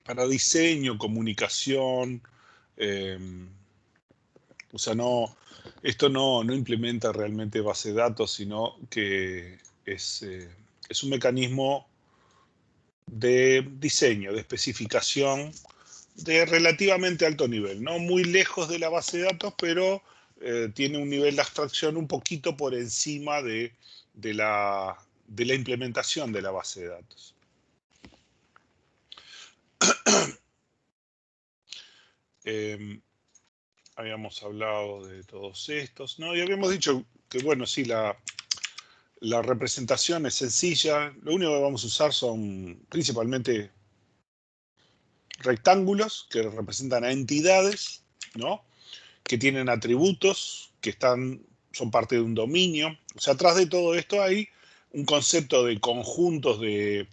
para diseño, comunicación. O sea, esto no implementa realmente base de datos, sino que es un mecanismo de diseño, de especificación, de relativamente alto nivel. No muy lejos de la base de datos, pero tiene un nivel de abstracción un poquito por encima de la implementación de la base de datos. Habíamos hablado de todos estos, ¿no? Y habíamos dicho que, bueno, sí, la representación es sencilla. Lo único que vamos a usar son principalmente rectángulos que representan a entidades, ¿no? Que tienen atributos, que son parte de un dominio. O sea, atrás de todo esto hay un concepto de conjuntos de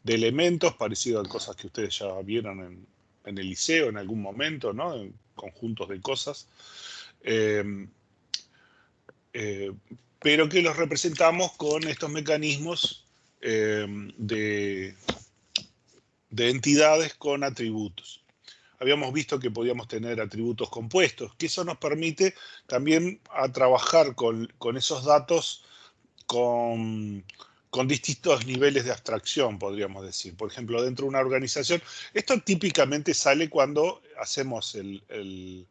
elementos, parecido a cosas que ustedes ya vieron en el liceo en algún momento, ¿no? En conjuntos de cosas. Pero que los representamos con estos mecanismos de entidades con atributos. Habíamos visto que podíamos tener atributos compuestos, que eso nos permite también a trabajar con esos datos con distintos niveles de abstracción, podríamos decir. Por ejemplo, dentro de una organización, esto típicamente sale cuando hacemos el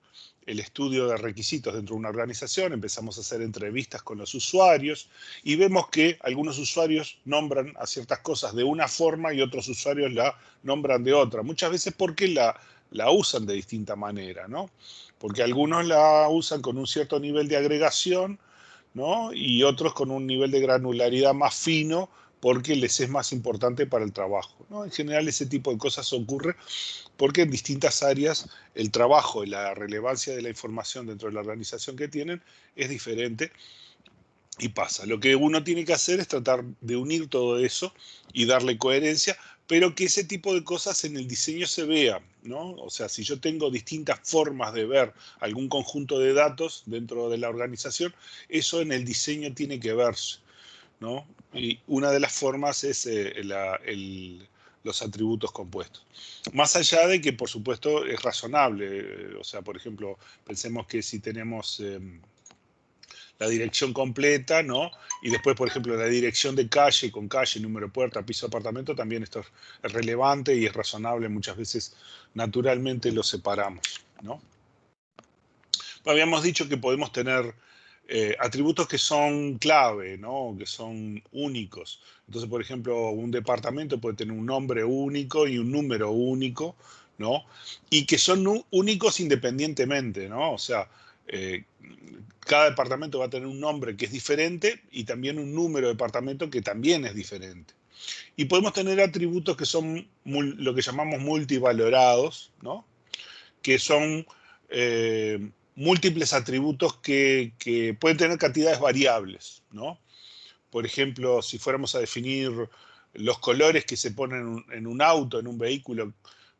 estudio de requisitos dentro de una organización, empezamos a hacer entrevistas con los usuarios y vemos que algunos usuarios nombran a ciertas cosas de una forma y otros usuarios la nombran de otra. Muchas veces porque la usan de distinta manera, ¿no? Porque algunos la usan con un cierto nivel de agregación, ¿no? Y otros con un nivel de granularidad más fino porque les es más importante para el trabajo, ¿no? En general ese tipo de cosas ocurre porque en distintas áreas el trabajo y la relevancia de la información dentro de la organización que tienen es diferente y pasa. Lo que uno tiene que hacer es tratar de unir todo eso y darle coherencia, pero que ese tipo de cosas en el diseño se vea, ¿no? O sea, si yo tengo distintas formas de ver algún conjunto de datos dentro de la organización, eso en el diseño tiene que verse, ¿no? Y una de las formas es los atributos compuestos. Más allá de que, por supuesto, es razonable. O sea, por ejemplo, pensemos que si tenemos la dirección completa, ¿no? Y después, por ejemplo, la dirección de calle, con calle, número de puerta, piso de apartamento, también esto es relevante y es razonable. Muchas veces, naturalmente, lo separamos, ¿no? Habíamos dicho que podemos tener atributos que son clave, ¿no? Que son únicos. Entonces, por ejemplo, un departamento puede tener un nombre único y un número único, ¿no? Y que son únicos independientemente, ¿no? O sea, cada departamento va a tener un nombre que es diferente y también un número de departamento que también es diferente. Y podemos tener atributos que son lo que llamamos multivalorados, ¿no? Que son múltiples atributos que pueden tener cantidades variables, ¿no? Por ejemplo, si fuéramos a definir los colores que se ponen en un auto, en un vehículo,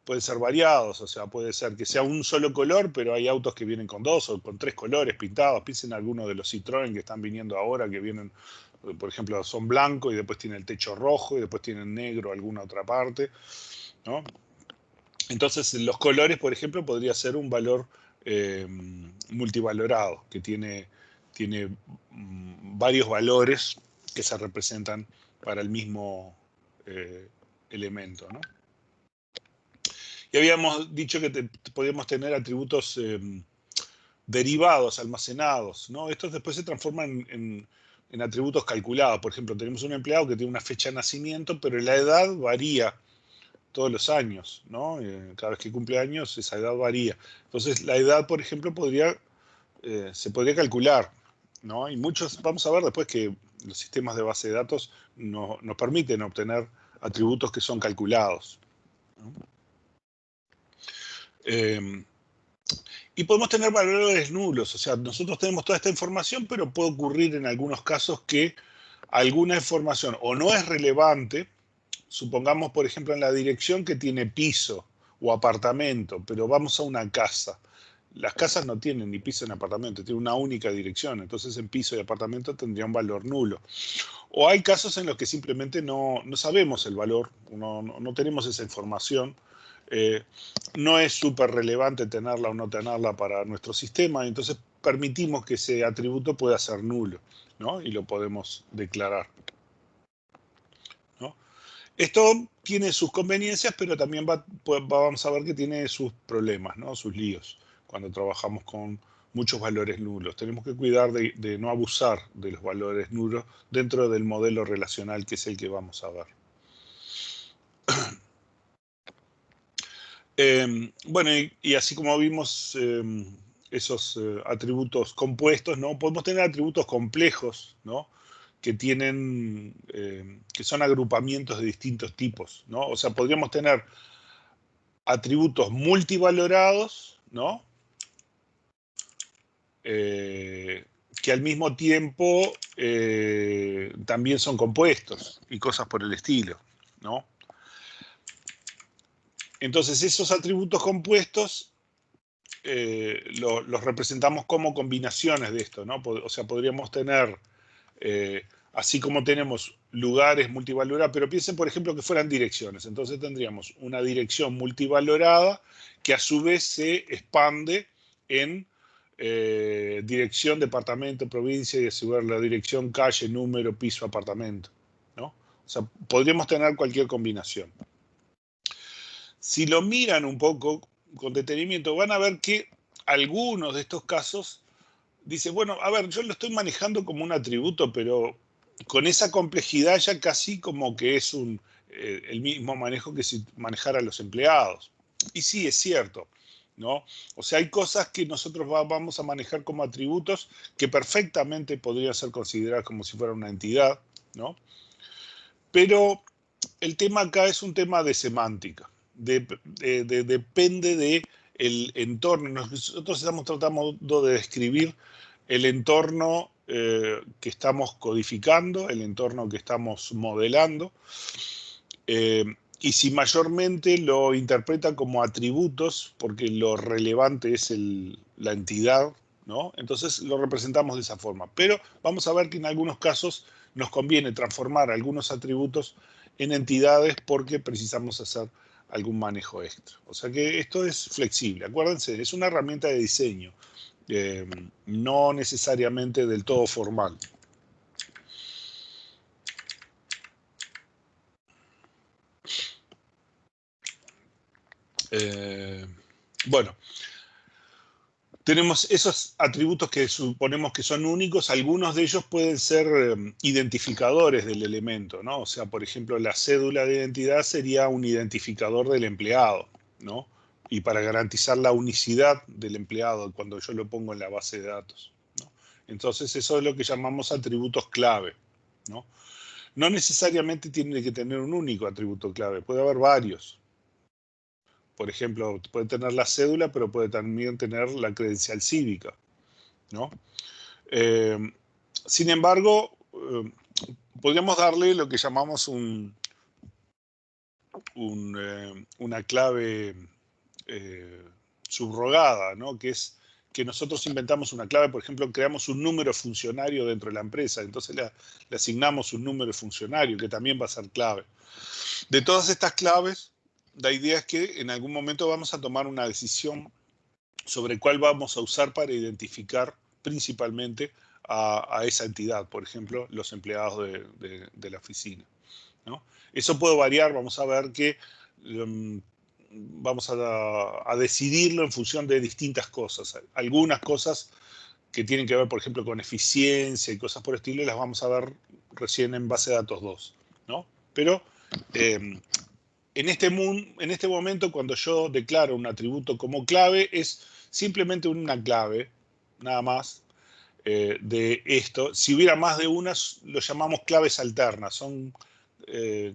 pueden ser variados, o sea, puede ser que sea un solo color, pero hay autos que vienen con 2 o con 3 colores pintados. Piensen en algunos de los Citroën que están viniendo ahora, que vienen, por ejemplo, son blancos y después tienen el techo rojo y después tienen negro alguna otra parte, ¿no? Entonces, los colores, por ejemplo, podría ser un valor multivalorado, que tiene varios valores que se representan para el mismo elemento, ¿no? Y habíamos dicho que podíamos tener atributos derivados, almacenados, ¿no? Estos después se transforman en atributos calculados. Por ejemplo, tenemos un empleado que tiene una fecha de nacimiento, pero la edad varía todos los años, ¿no? Cada vez que cumple años, esa edad varía. Entonces, la edad, por ejemplo, se podría calcular, ¿no? Y muchos, vamos a ver después que los sistemas de base de datos nos permiten obtener atributos que son calculados, ¿no? Y podemos tener valores nulos, o sea, nosotros tenemos toda esta información, pero puede ocurrir en algunos casos que alguna información o no es relevante. Supongamos, por ejemplo, en la dirección que tiene piso o apartamento, pero vamos a una casa. Las casas no tienen ni piso ni apartamento, tienen una única dirección, entonces en piso y apartamento tendría un valor nulo. O hay casos en los que simplemente no sabemos el valor, no tenemos esa información, no es súper relevante tenerla o no tenerla para nuestro sistema, entonces permitimos que ese atributo pueda ser nulo, ¿no? Y lo podemos declarar, ¿no? Esto tiene sus conveniencias, pero también vamos a ver que tiene sus problemas, ¿no? Sus líos, cuando trabajamos con muchos valores nulos. Tenemos que cuidar de no abusar de los valores nulos dentro del modelo relacional, que es el que vamos a ver. Bueno, y así como vimos esos atributos compuestos, ¿no? Podemos tener atributos complejos, ¿no? Que tienen, que son agrupamientos de distintos tipos, ¿no? O sea, podríamos tener atributos multivalorados, ¿no? Que al mismo tiempo también son compuestos y cosas por el estilo, ¿no? Entonces, esos atributos compuestos los representamos como combinaciones de esto, ¿no? O sea, podríamos tener, así como tenemos lugares multivalorados, pero piensen, por ejemplo, que fueran direcciones. Entonces tendríamos una dirección multivalorada que a su vez se expande en dirección, departamento, provincia, y asegurar la dirección, calle, número, piso, apartamento, ¿no? O sea, podríamos tener cualquier combinación. Si lo miran un poco con detenimiento, van a ver que algunos de estos casos dicen, bueno, a ver, yo lo estoy manejando como un atributo, pero con esa complejidad ya casi como que es el mismo manejo que si manejara a los empleados. Y sí, es cierto, ¿no? O sea, hay cosas que nosotros vamos a manejar como atributos que perfectamente podrían ser consideradas como si fuera una entidad, ¿no? Pero el tema acá es un tema de semántica. Depende del entorno. Nosotros estamos tratando de describir el entorno que estamos codificando, el entorno que estamos modelando, y si mayormente lo interpreta como atributos, porque lo relevante es la entidad, ¿no? Entonces lo representamos de esa forma. Pero vamos a ver que en algunos casos nos conviene transformar algunos atributos en entidades porque precisamos hacer algún manejo extra. O sea que esto es flexible. Acuérdense, es una herramienta de diseño, no necesariamente del todo formal. Bueno, tenemos esos atributos que suponemos que son únicos. Algunos de ellos pueden ser identificadores del elemento, ¿no? O sea, por ejemplo, la cédula de identidad sería un identificador del empleado, ¿no? Y para garantizar la unicidad del empleado cuando yo lo pongo en la base de datos, ¿no? Entonces, eso es lo que llamamos atributos clave, ¿no? No necesariamente tiene que tener un único atributo clave, puede haber varios. Por ejemplo, puede tener la cédula, pero puede también tener la credencial cívica, ¿no? Sin embargo, podríamos darle lo que llamamos una clave subrogada, ¿no? Que es que nosotros inventamos una clave, por ejemplo, creamos un número funcionario dentro de la empresa, entonces le asignamos un número funcionario que también va a ser clave. De todas estas claves, la idea es que en algún momento vamos a tomar una decisión sobre cuál vamos a usar para identificar principalmente a esa entidad, por ejemplo, los empleados de la oficina, ¿no? Eso puede variar, vamos a ver que vamos a decidirlo en función de distintas cosas. Algunas cosas que tienen que ver, por ejemplo, con eficiencia y cosas por el estilo, las vamos a ver recién en base de datos 2, ¿no? Pero en este momento, cuando yo declaro un atributo como clave, es simplemente una clave, nada más, de esto. Si hubiera más de una, lo llamamos claves alternas, son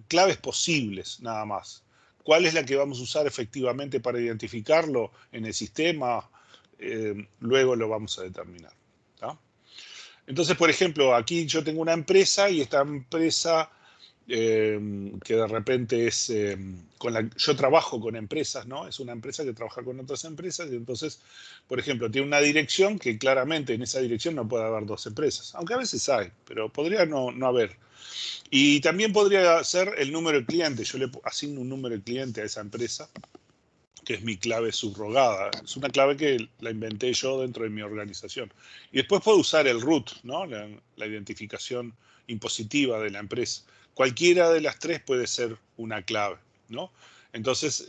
claves posibles, nada más. ¿Cuál es la que vamos a usar efectivamente para identificarlo en el sistema? Luego lo vamos a determinar, ¿tá? Entonces, por ejemplo, aquí yo tengo una empresa y esta empresa que de repente es, yo trabajo con empresas, ¿no? Es una empresa que trabaja con otras empresas y entonces, por ejemplo, tiene una dirección que claramente en esa dirección no puede haber dos empresas, aunque a veces hay, pero podría no haber. Y también podría ser el número de cliente, yo le asigno un número de cliente a esa empresa que es mi clave subrogada. Es una clave que la inventé yo dentro de mi organización. Y después puedo usar el root, ¿no? La identificación impositiva de la empresa. Cualquiera de las tres puede ser una clave, ¿no? Entonces,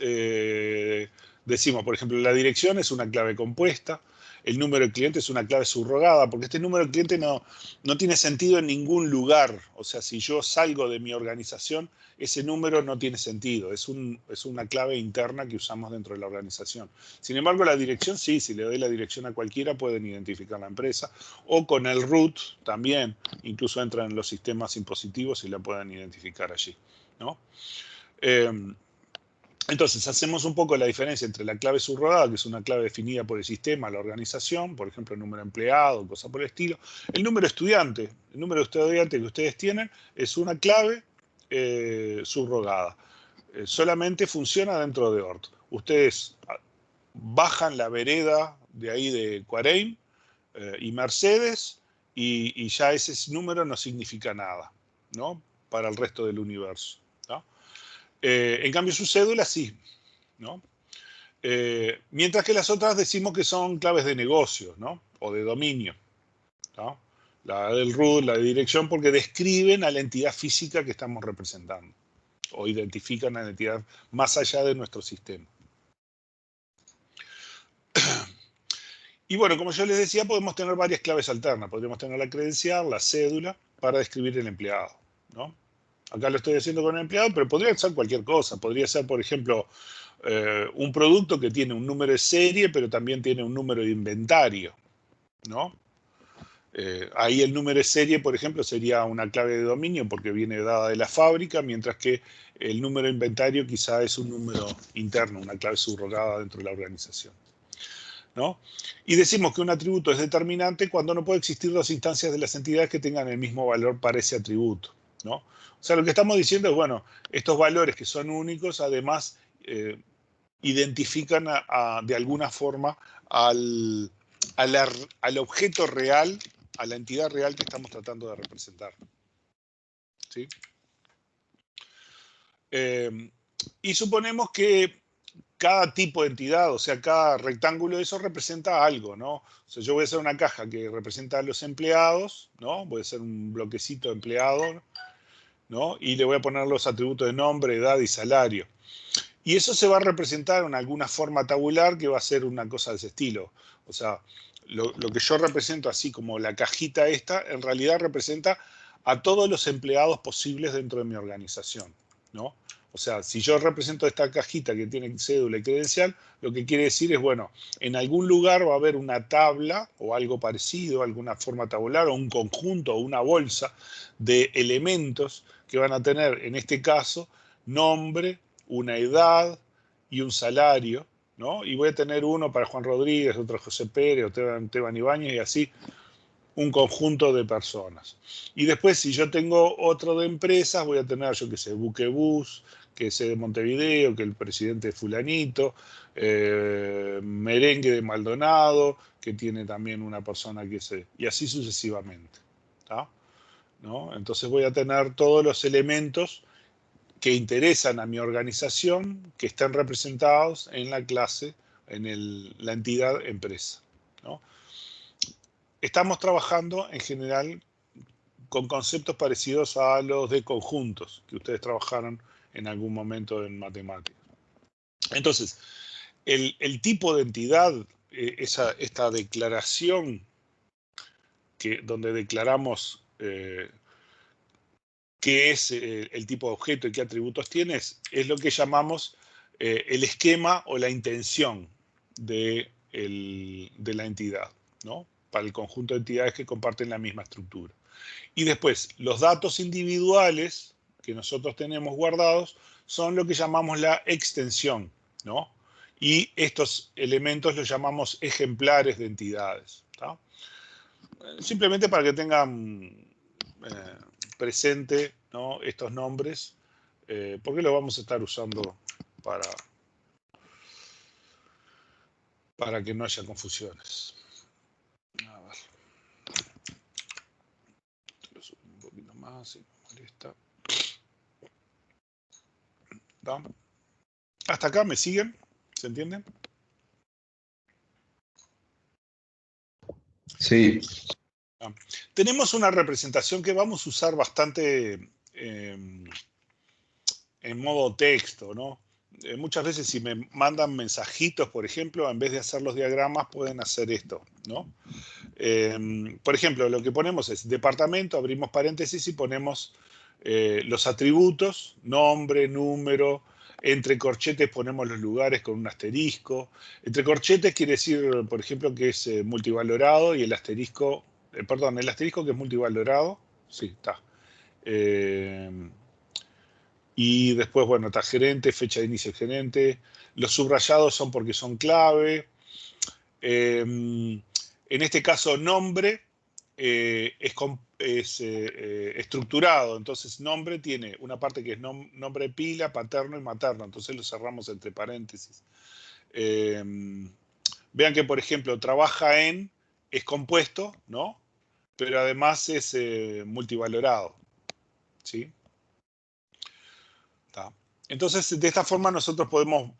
decimos, por ejemplo, la dirección es una clave compuesta, el número de cliente es una clave subrogada, porque este número de cliente no tiene sentido en ningún lugar. O sea, si yo salgo de mi organización, ese número no tiene sentido. Es una clave interna que usamos dentro de la organización. Sin embargo, la dirección sí, si le doy la dirección a cualquiera, pueden identificar la empresa. O con el root también, incluso entran en los sistemas impositivos y la pueden identificar allí, ¿no? Entonces, hacemos un poco la diferencia entre la clave subrogada, que es una clave definida por el sistema, la organización, por ejemplo, el número de empleado, cosas por el estilo. El número de estudiante, el número de estudiante que ustedes tienen es una clave subrogada. Solamente funciona dentro de ORT. Ustedes bajan la vereda de ahí de Cuareim y Mercedes y ya ese número no significa nada, ¿no? Para el resto del universo, ¿no? En cambio, su cédula sí, ¿no? Mientras que las otras decimos que son claves de negocio, ¿no? O de dominio, ¿no? La del root, la de dirección, porque describen a la entidad física que estamos representando o identifican a la entidad más allá de nuestro sistema. Y bueno, como yo les decía, podemos tener varias claves alternas. Podríamos tener la credencial, la cédula, para describir el empleado, ¿no? Acá lo estoy haciendo con el empleado, pero podría ser cualquier cosa. Podría ser, por ejemplo, un producto que tiene un número de serie, pero también tiene un número de inventario, ¿no? Ahí el número de serie, por ejemplo, sería una clave de dominio porque viene dada de la fábrica, mientras que el número de inventario quizá es un número interno, una clave subrogada dentro de la organización, ¿no? Y decimos que un atributo es determinante cuando no puede existir dos instancias de las entidades que tengan el mismo valor para ese atributo, ¿no? O sea, lo que estamos diciendo es, bueno, estos valores que son únicos, además, identifican de alguna forma al objeto real, a la entidad real que estamos tratando de representar, ¿sí? Y suponemos que cada tipo de entidad, o sea, cada rectángulo de eso representa algo, ¿no? O sea, yo voy a hacer una caja que representa a los empleados, ¿no? Voy a hacer un bloquecito de empleado, ¿no? Y le voy a poner los atributos de nombre, edad y salario. Y eso se va a representar en alguna forma tabular que va a ser una cosa de ese estilo. O sea, lo que yo represento así como la cajita esta, en realidad representa a todos los empleados posibles dentro de mi organización, ¿no? O sea, si yo represento esta cajita que tiene cédula y credencial, lo que quiere decir es, bueno, en algún lugar va a haber una tabla o algo parecido, alguna forma tabular o un conjunto o una bolsa de elementos que van a tener, en este caso, nombre, una edad y un salario, ¿no? Y voy a tener uno para Juan Rodríguez, otro José Pérez, otro Esteban Ibáñez y así un conjunto de personas. Y después, si yo tengo otro de empresas, voy a tener, yo qué sé, Buquebús, que es de Montevideo, que el presidente es fulanito, Merengue de Maldonado, que tiene también una persona que se... y así sucesivamente, ¿no? Entonces voy a tener todos los elementos que interesan a mi organización que estén representados en la clase, en la entidad empresa, ¿no? Estamos trabajando en general con conceptos parecidos a los de conjuntos que ustedes trabajaron en algún momento en matemáticas. Entonces, el tipo de entidad, esta declaración donde declaramos qué es el tipo de objeto y qué atributos tiene, es lo que llamamos el esquema o la intención de la entidad, ¿no? Para el conjunto de entidades que comparten la misma estructura. Y después, los datos individuales que nosotros tenemos guardados son lo que llamamos la extensión, ¿no? Y estos elementos los llamamos ejemplares de entidades, ¿tá? Simplemente para que tengan presente, ¿no?, estos nombres, porque los vamos a estar usando para que no haya confusiones. A ver. Lo subo un poquito más, si me molesta. ¿Tá? ¿Hasta acá me siguen? ¿Se entiende? Sí. Tenemos una representación que vamos a usar bastante en modo texto, ¿no? Muchas veces si me mandan mensajitos, por ejemplo, en vez de hacer los diagramas, pueden hacer esto, ¿no? Por ejemplo, lo que ponemos es departamento, abrimos paréntesis y ponemos los atributos, nombre, número, entre corchetes ponemos los lugares con un asterisco. Entre corchetes quiere decir, por ejemplo, que es multivalorado y el asterisco, perdón, el asterisco que es multivalorado, sí, está. Y después, bueno, está gerente, fecha de inicio del gerente. Los subrayados son porque son clave. En este caso, nombre es estructurado. Entonces, nombre tiene una parte que es nombre de pila, paterno y materno. Entonces, lo cerramos entre paréntesis. Vean que, por ejemplo, trabaja en, es compuesto, ¿no? Pero además es multivalorado, ¿sí? ¿Tá? Entonces, de esta forma nosotros podemos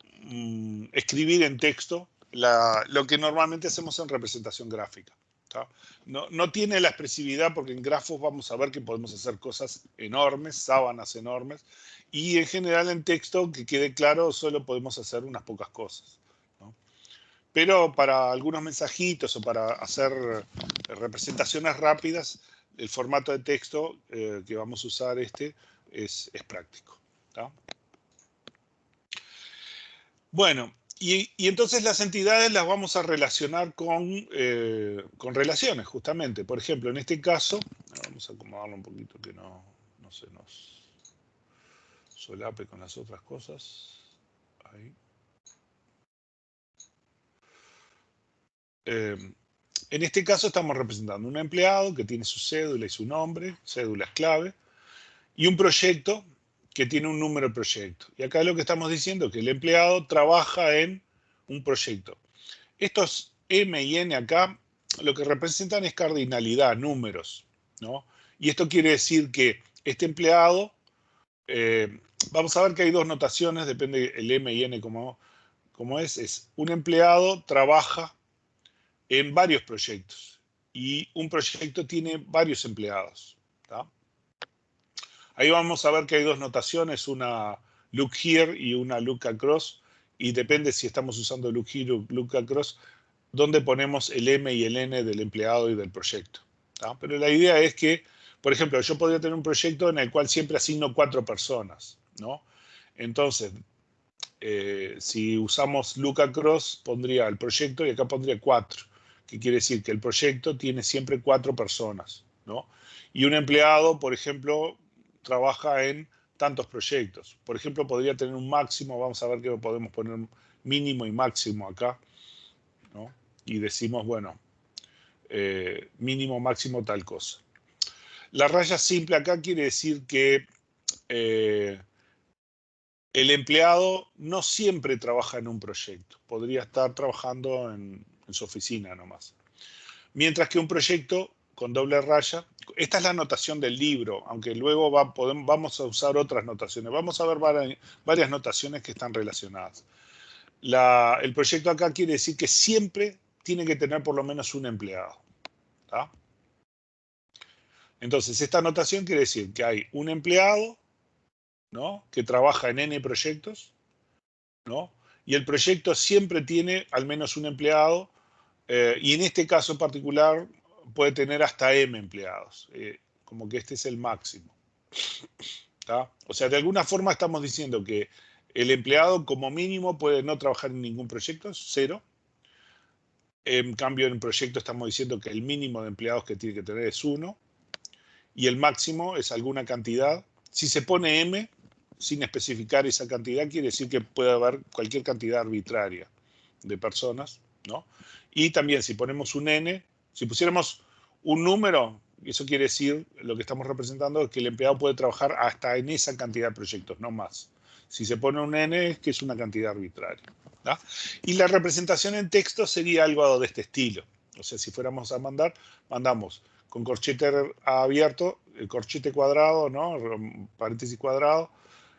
escribir en texto lo que normalmente hacemos en representación gráfica. No tiene la expresividad porque en grafos vamos a ver que podemos hacer cosas enormes, sábanas enormes, y en general en texto, que quede claro, solo podemos hacer unas pocas cosas, ¿no? Pero para algunos mensajitos o para hacer representaciones rápidas, el formato de texto que vamos a usar es práctico. ¿Tá? Bueno, y entonces las entidades las vamos a relacionar con relaciones, justamente. Por ejemplo, en este caso, vamos a acomodarlo un poquito que no se nos solape con las otras cosas. Ahí. En este caso estamos representando un empleado que tiene su cédula y su nombre, cédula es clave, y un proyecto que tiene un número de proyecto. Y acá lo que estamos diciendo es que el empleado trabaja en un proyecto. Estos M y N acá lo que representan es cardinalidad, números, ¿no? Y esto quiere decir que este empleado, vamos a ver que hay dos notaciones, depende el M y N como es un empleado trabaja en varios proyectos y un proyecto tiene varios empleados. ¿Tá? Ahí vamos a ver que hay dos notaciones, una look here y una look across, y depende si estamos usando look here o look across, donde ponemos el M y el N del empleado y del proyecto. ¿Tá? Pero la idea es que, por ejemplo, yo podría tener un proyecto en el cual siempre asigno 4 personas, ¿no? Entonces, si usamos look across, pondría el proyecto y acá pondría 4, que quiere decir que el proyecto tiene siempre 4 personas, ¿no? Y un empleado, por ejemplo, trabaja en tantos proyectos. Por ejemplo, podría tener un máximo, vamos a ver que podemos poner un mínimo y máximo acá, ¿no? Y decimos, bueno, mínimo, máximo, tal cosa. La raya simple acá quiere decir que el empleado no siempre trabaja en un proyecto. Podría estar trabajando en su oficina nomás. Mientras que un proyecto con doble raya, esta es la notación del libro, aunque luego vamos a usar otras notaciones. Vamos a ver varias notaciones que están relacionadas. El proyecto acá quiere decir que siempre tiene que tener por lo menos un empleado. ¿Tá? Entonces, esta notación quiere decir que hay un empleado, ¿no? Que trabaja en N proyectos, ¿no? Y el proyecto siempre tiene al menos un empleado, y en este caso en particular puede tener hasta M empleados, como que este es el máximo. ¿Tá? O sea, de alguna forma estamos diciendo que el empleado como mínimo puede no trabajar en ningún proyecto, 0. En cambio, en un proyecto estamos diciendo que el mínimo de empleados que tiene que tener es 1 y el máximo es alguna cantidad. Si se pone M sin especificar esa cantidad, quiere decir que puede haber cualquier cantidad arbitraria de personas, ¿no? Y también si ponemos un N, si pusiéramos un número, eso quiere decir, lo que estamos representando es que el empleado puede trabajar hasta en esa cantidad de proyectos, no más. Si se pone un N es que es una cantidad arbitraria. ¿Tá? Y la representación en texto sería algo de este estilo. O sea, si fuéramos a mandamos con corchete abierto, el corchete cuadrado, ¿no? Paréntesis cuadrado,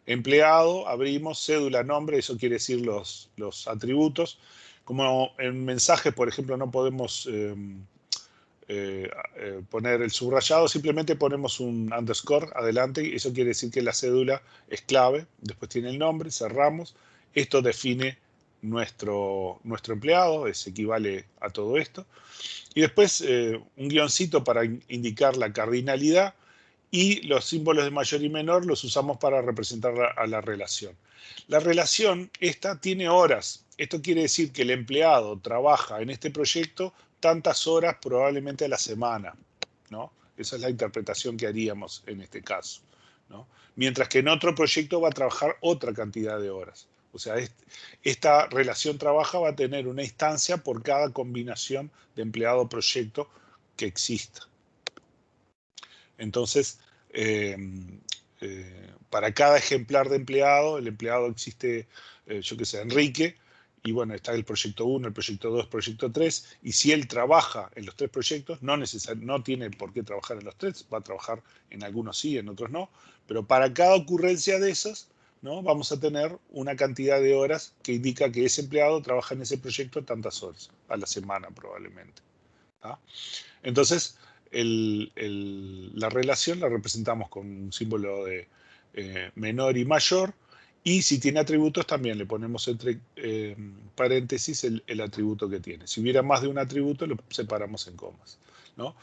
empleado, abrimos, cédula, nombre, eso quiere decir los atributos. Como en mensajes, por ejemplo, no podemos poner el subrayado, simplemente ponemos un underscore adelante, y eso quiere decir que la cédula es clave, después tiene el nombre, cerramos, esto define nuestro empleado, es equivale a todo esto, y después un guioncito para indicar la cardinalidad, y los símbolos de mayor y menor los usamos para representar a la relación. La relación esta tiene horas. Esto quiere decir que el empleado trabaja en este proyecto tantas horas probablemente a la semana, ¿no? Esa es la interpretación que haríamos en este caso, ¿no? Mientras que en otro proyecto va a trabajar otra cantidad de horas. O sea, esta relación trabaja va a tener una instancia por cada combinación de empleado-proyecto que exista. Entonces, para cada ejemplar de empleado, el empleado existe, yo qué sé, Enrique, y bueno, está el proyecto 1, el proyecto 2, el proyecto 3, y si él trabaja en los 3 proyectos, no tiene por qué trabajar en los 3, va a trabajar en algunos sí, en otros no, pero para cada ocurrencia de esas, ¿no? Vamos a tener una cantidad de horas que indica que ese empleado trabaja en ese proyecto tantas horas, a la semana probablemente. ¿Tá? Entonces, la relación la representamos con un símbolo de menor y mayor, y si tiene atributos también le ponemos entre paréntesis el atributo que tiene. Si hubiera más de un atributo lo separamos en comas, ¿no?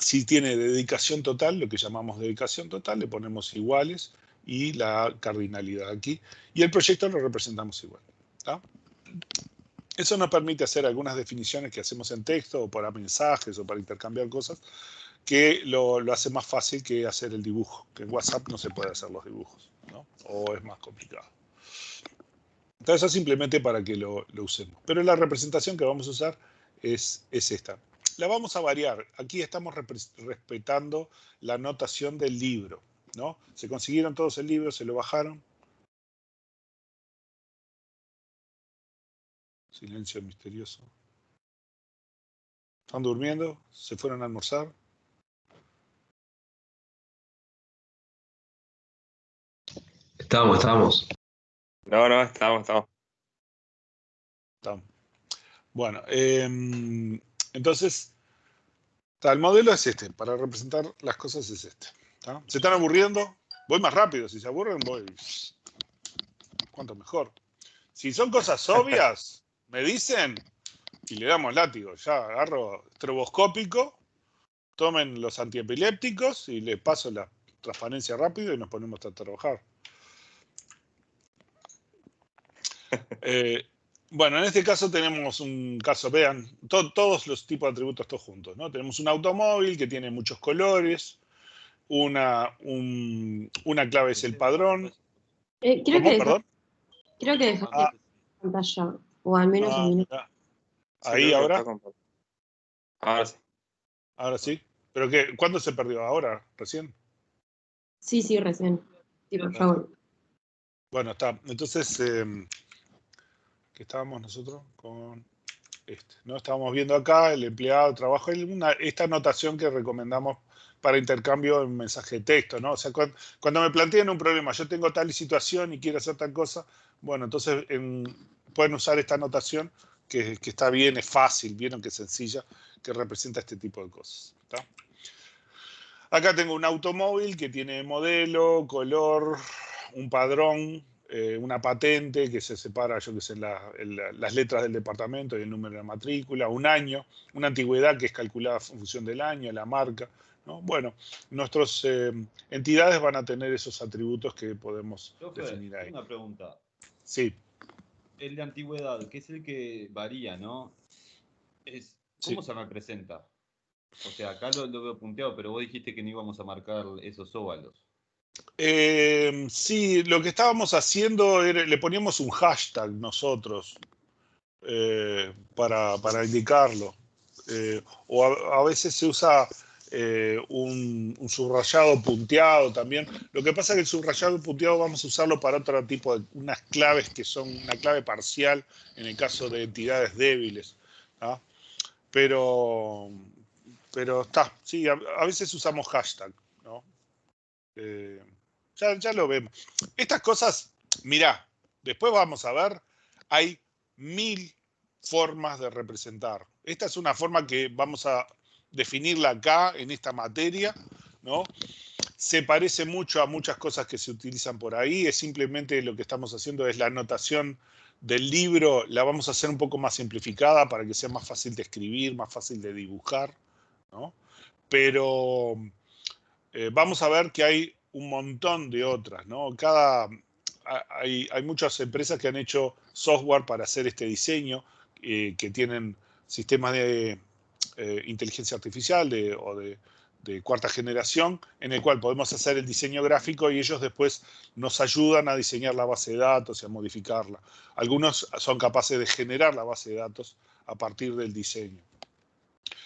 Si tiene dedicación total, lo que llamamos dedicación total, le ponemos iguales y la cardinalidad aquí, y el proyecto lo representamos igual. ¿Tá? Eso nos permite hacer algunas definiciones que hacemos en texto o para mensajes o para intercambiar cosas, que lo hace más fácil que hacer el dibujo, que en WhatsApp no se puede hacer los dibujos, ¿no? O es más complicado. Entonces, eso simplemente para que lo usemos. Pero la representación que vamos a usar es esta. La vamos a variar. Aquí estamos respetando la notación del libro, ¿no? Se consiguieron todos el libro, se lo bajaron. Silencio misterioso. ¿Están durmiendo? ¿Se fueron a almorzar? Estábamos. No, estamos. Estamos. Bueno, entonces, el modelo es este. Para representar las cosas es este. ¿Tá? ¿Se están aburriendo? Voy más rápido. Si se aburren, voy. Cuanto mejor. Si son cosas obvias, me dicen y le damos látigo. Ya agarro estroboscópico, tomen los antiepilépticos y le paso la transparencia rápido y nos ponemos a trabajar. Bueno, en este caso tenemos un caso, vean, todos los tipos de atributos todos juntos, ¿no? Tenemos un automóvil que tiene muchos colores, una clave es el padrón. ¿Cómo? Perdón. Creo que dejaste pantalla, o al menos a mí no. Ahí ahora. Ahora sí. Ahora sí. ¿Pero qué? ¿Cuándo se perdió? ¿Ahora? ¿Recién? Sí, recién. Sí, por favor. Bueno, está. Entonces, ¿qué estábamos nosotros? Con este, ¿no? Estábamos viendo acá el empleado, trabajo, esta anotación que recomendamos para intercambio en mensaje de texto, ¿no? O sea, cuando me plantean un problema, yo tengo tal situación y quiero hacer tal cosa, bueno, entonces pueden usar esta anotación que está bien, es fácil, vieron que es sencilla, que representa este tipo de cosas. ¿Tá? Acá tengo un automóvil que tiene modelo, color, un padrón, una patente que se separa, yo que sé, las letras del departamento y el número de la matrícula, un año, una antigüedad que es calculada en función del año, la marca, ¿no? Bueno, nuestras entidades van a tener esos atributos que podemos definir ahí. Una pregunta. Sí. El de antigüedad, que es el que varía, ¿no? ¿Cómo se representa? O sea, acá lo veo punteado, pero vos dijiste que no íbamos a marcar esos óvalos. Sí, lo que estábamos haciendo era, le poníamos un hashtag nosotros para indicarlo. O a veces se usa un subrayado punteado también. Lo que pasa es que el subrayado punteado vamos a usarlo para otro tipo de unas claves que son una clave parcial en el caso de entidades débiles. ¿Ah? Pero está, sí, a veces usamos hashtag, ¿no? Ya lo vemos. Estas cosas, mirá, después vamos a ver, hay 1000 formas de representar. Esta es una forma que vamos a definirla acá en esta materia, ¿no? Se parece mucho a muchas cosas que se utilizan por ahí, es simplemente lo que estamos haciendo es la anotación del libro, la vamos a hacer un poco más simplificada para que sea más fácil de escribir, más fácil de dibujar, ¿no? Pero vamos a ver que hay un montón de otras, ¿no? Hay muchas empresas que han hecho software para hacer este diseño, que tienen sistemas de inteligencia artificial o de cuarta generación, en el cual podemos hacer el diseño gráfico y ellos después nos ayudan a diseñar la base de datos y a modificarla. Algunos son capaces de generar la base de datos a partir del diseño.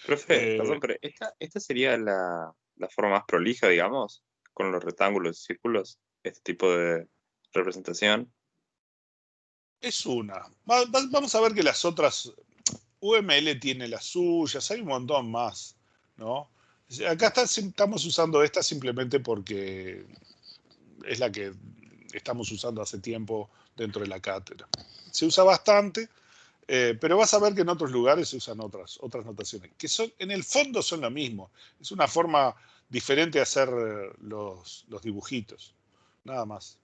Profe, perdón, pero esta sería la forma más prolija, digamos, con los rectángulos y círculos, este tipo de representación. Es una. Vamos a ver que las otras, UML tiene las suyas, hay un montón más, ¿no? Acá estamos usando esta simplemente porque es la que estamos usando hace tiempo dentro de la cátedra. Se usa bastante, pero vas a ver que en otros lugares se usan otras notaciones, que en el fondo son lo mismo. Es una forma diferente de hacer los dibujitos, nada más.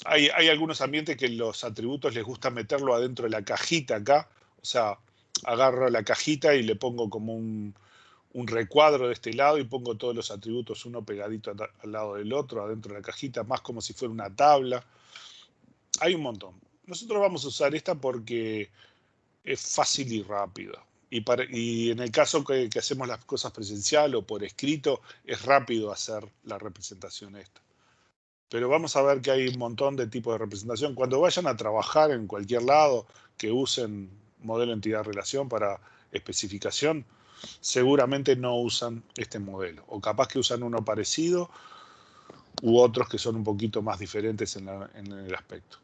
Hay algunos ambientes que los atributos les gusta meterlo adentro de la cajita acá, o sea, agarro la cajita y le pongo como un recuadro de este lado y pongo todos los atributos uno pegadito al lado del otro, adentro de la cajita, más como si fuera una tabla. Hay un montón. Nosotros vamos a usar esta porque es fácil y rápido. Y en el caso que hacemos las cosas presencial o por escrito, es rápido hacer la representación esta. Pero vamos a ver que hay un montón de tipos de representación. Cuando vayan a trabajar en cualquier lado que usen modelo entidad-relación para especificación, seguramente no usan este modelo. O capaz que usan uno parecido u otros que son un poquito más diferentes en el aspecto.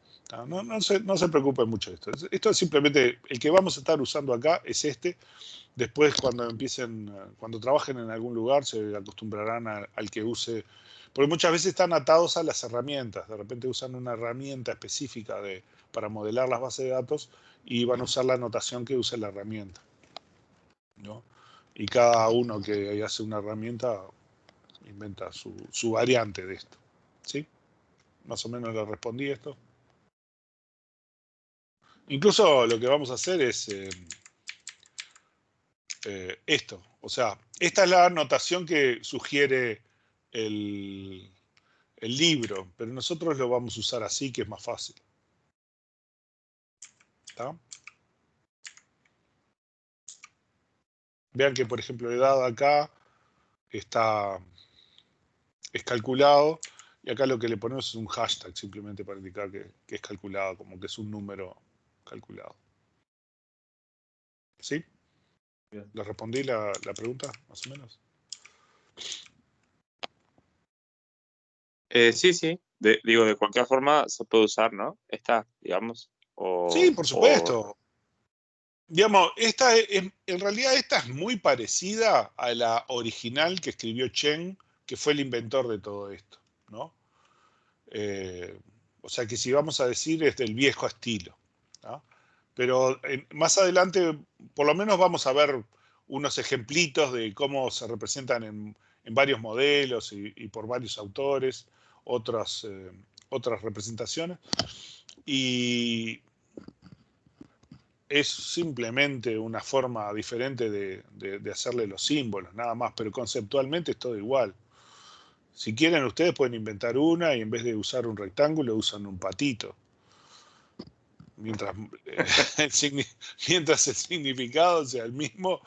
No se preocupen mucho de esto. Esto es simplemente, el que vamos a estar usando acá es este. Después cuando trabajen en algún lugar se acostumbrarán al que use, porque muchas veces están atados a las herramientas. De repente usan una herramienta específica para modelar las bases de datos y van a usar la notación que usa la herramienta, ¿no? Y cada uno que hace una herramienta inventa su variante de esto. ¿Sí? Más o menos le respondí esto. Incluso lo que vamos a hacer es esto. O sea, esta es la notación que sugiere el libro, pero nosotros lo vamos a usar así, que es más fácil. ¿Está? Vean que, por ejemplo, edad acá es calculado, y acá lo que le ponemos es un hashtag, simplemente para indicar que es calculado, como que es un número calculado. ¿Sí? Bien. ¿Le respondí la pregunta, más o menos? Sí. De cualquier forma se puede usar, ¿no? Esta, digamos. Sí, por supuesto. Digamos, en realidad esta es muy parecida a la original que escribió Chen, que fue el inventor de todo esto, ¿no? O sea que si vamos a decir es del viejo estilo, ¿no? Pero más adelante, por lo menos vamos a ver unos ejemplitos de cómo se representan en varios modelos y por varios autores, otras representaciones. Y es simplemente una forma diferente de hacerle los símbolos, nada más, pero conceptualmente es todo igual. Si quieren, ustedes pueden inventar una y en vez de usar un rectángulo, usan un patito. Mientras el significado sea el mismo,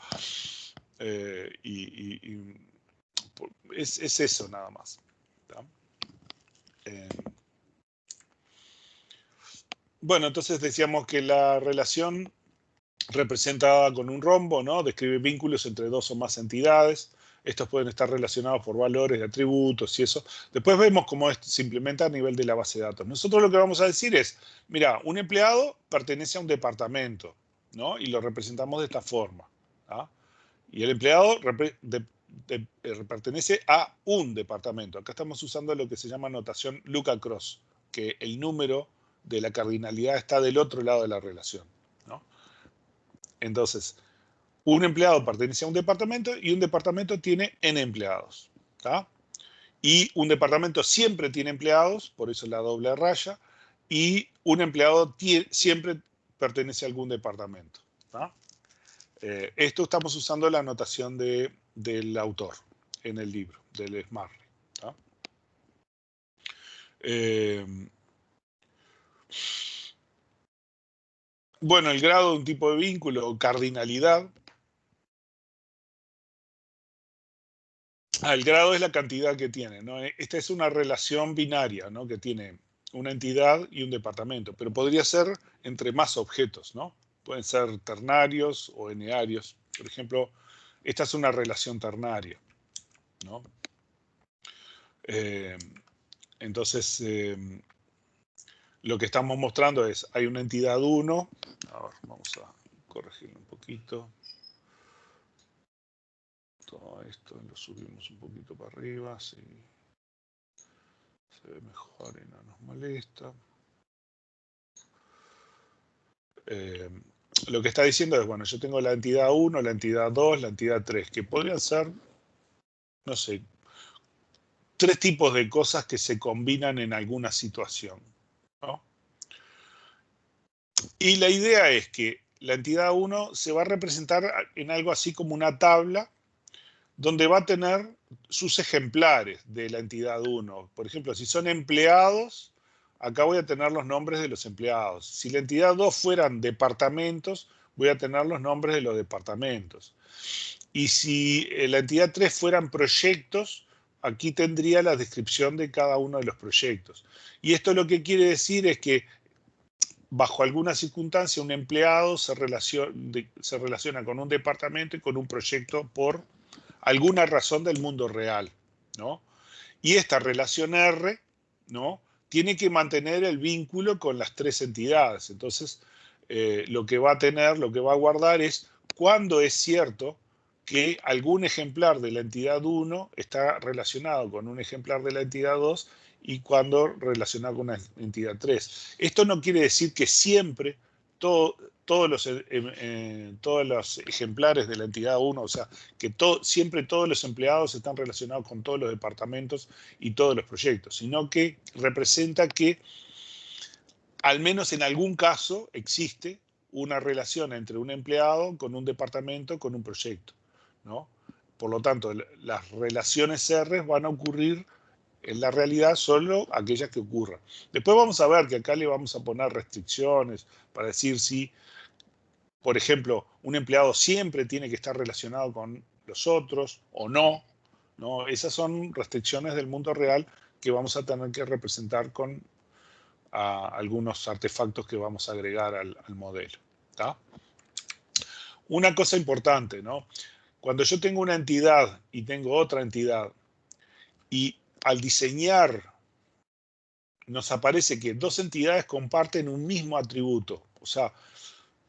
es eso nada más. Bueno, entonces decíamos que la relación representada con un rombo, ¿no? Describe vínculos entre dos o más entidades. Estos pueden estar relacionados por valores de atributos y eso. Después vemos cómo esto se implementa a nivel de la base de datos. Nosotros lo que vamos a decir es, mira, un empleado pertenece a un departamento, ¿no? Y lo representamos de esta forma, ¿ah? Y el empleado pertenece a un departamento. Acá estamos usando lo que se llama notación Luca-Cross, que el número de la cardinalidad está del otro lado de la relación, ¿no? Entonces, un empleado pertenece a un departamento y un departamento tiene n empleados, ¿tá? Y un departamento siempre tiene empleados, por eso la doble raya, y un empleado siempre pertenece a algún departamento, ¿tá? Esto estamos usando la notación del autor en el libro, del Smarly, ¿tá? Bueno, el grado de un tipo de vínculo o cardinalidad. El grado es la cantidad que tiene, ¿no? Esta es una relación binaria, ¿no? Que tiene una entidad y un departamento, pero podría ser entre más objetos, ¿no? Pueden ser ternarios o enearios. Por ejemplo, esta es una relación ternaria, ¿no? Entonces, lo que estamos mostrando es, hay una entidad 1, a ver, vamos a corregirlo un poquito. Todo esto lo subimos un poquito para arriba, así se ve mejor y no nos molesta. Lo que está diciendo es, bueno, yo tengo la entidad 1, la entidad 2, la entidad 3, que podrían ser, no sé, 3 tipos de cosas que se combinan en alguna situación, ¿no? Y la idea es que la entidad 1 se va a representar en algo así como una tabla donde va a tener sus ejemplares de la entidad 1. Por ejemplo, si son empleados, acá voy a tener los nombres de los empleados. Si la entidad 2 fueran departamentos, voy a tener los nombres de los departamentos. Y si la entidad 3 fueran proyectos, aquí tendría la descripción de cada uno de los proyectos. Y esto lo que quiere decir es que bajo alguna circunstancia un empleado se relaciona con un departamento y con un proyecto por alguna razón del mundo real, ¿no? Y esta relación R, ¿no? Tiene que mantener el vínculo con las 3 entidades. Entonces, lo que va a guardar es cuándo es cierto que algún ejemplar de la entidad 1 está relacionado con un ejemplar de la entidad 2 y cuándo relacionado con una entidad 3. Esto no quiere decir que siempre todos los ejemplares de la entidad 1, o sea, que siempre todos los empleados están relacionados con todos los departamentos y todos los proyectos, sino que representa que al menos en algún caso existe una relación entre un empleado con un departamento, con un proyecto, ¿no? Por lo tanto, las relaciones R van a ocurrir en la realidad solo aquellas que ocurran. Después vamos a ver que acá le vamos a poner restricciones para decir si, por ejemplo, un empleado siempre tiene que estar relacionado con los otros o no, ¿no? Esas son restricciones del mundo real que vamos a tener que representar con algunos artefactos que vamos a agregar al modelo, ¿tá? Una cosa importante, ¿no? Cuando yo tengo una entidad y tengo otra entidad y al diseñar nos aparece que 2 entidades comparten un mismo atributo. O sea,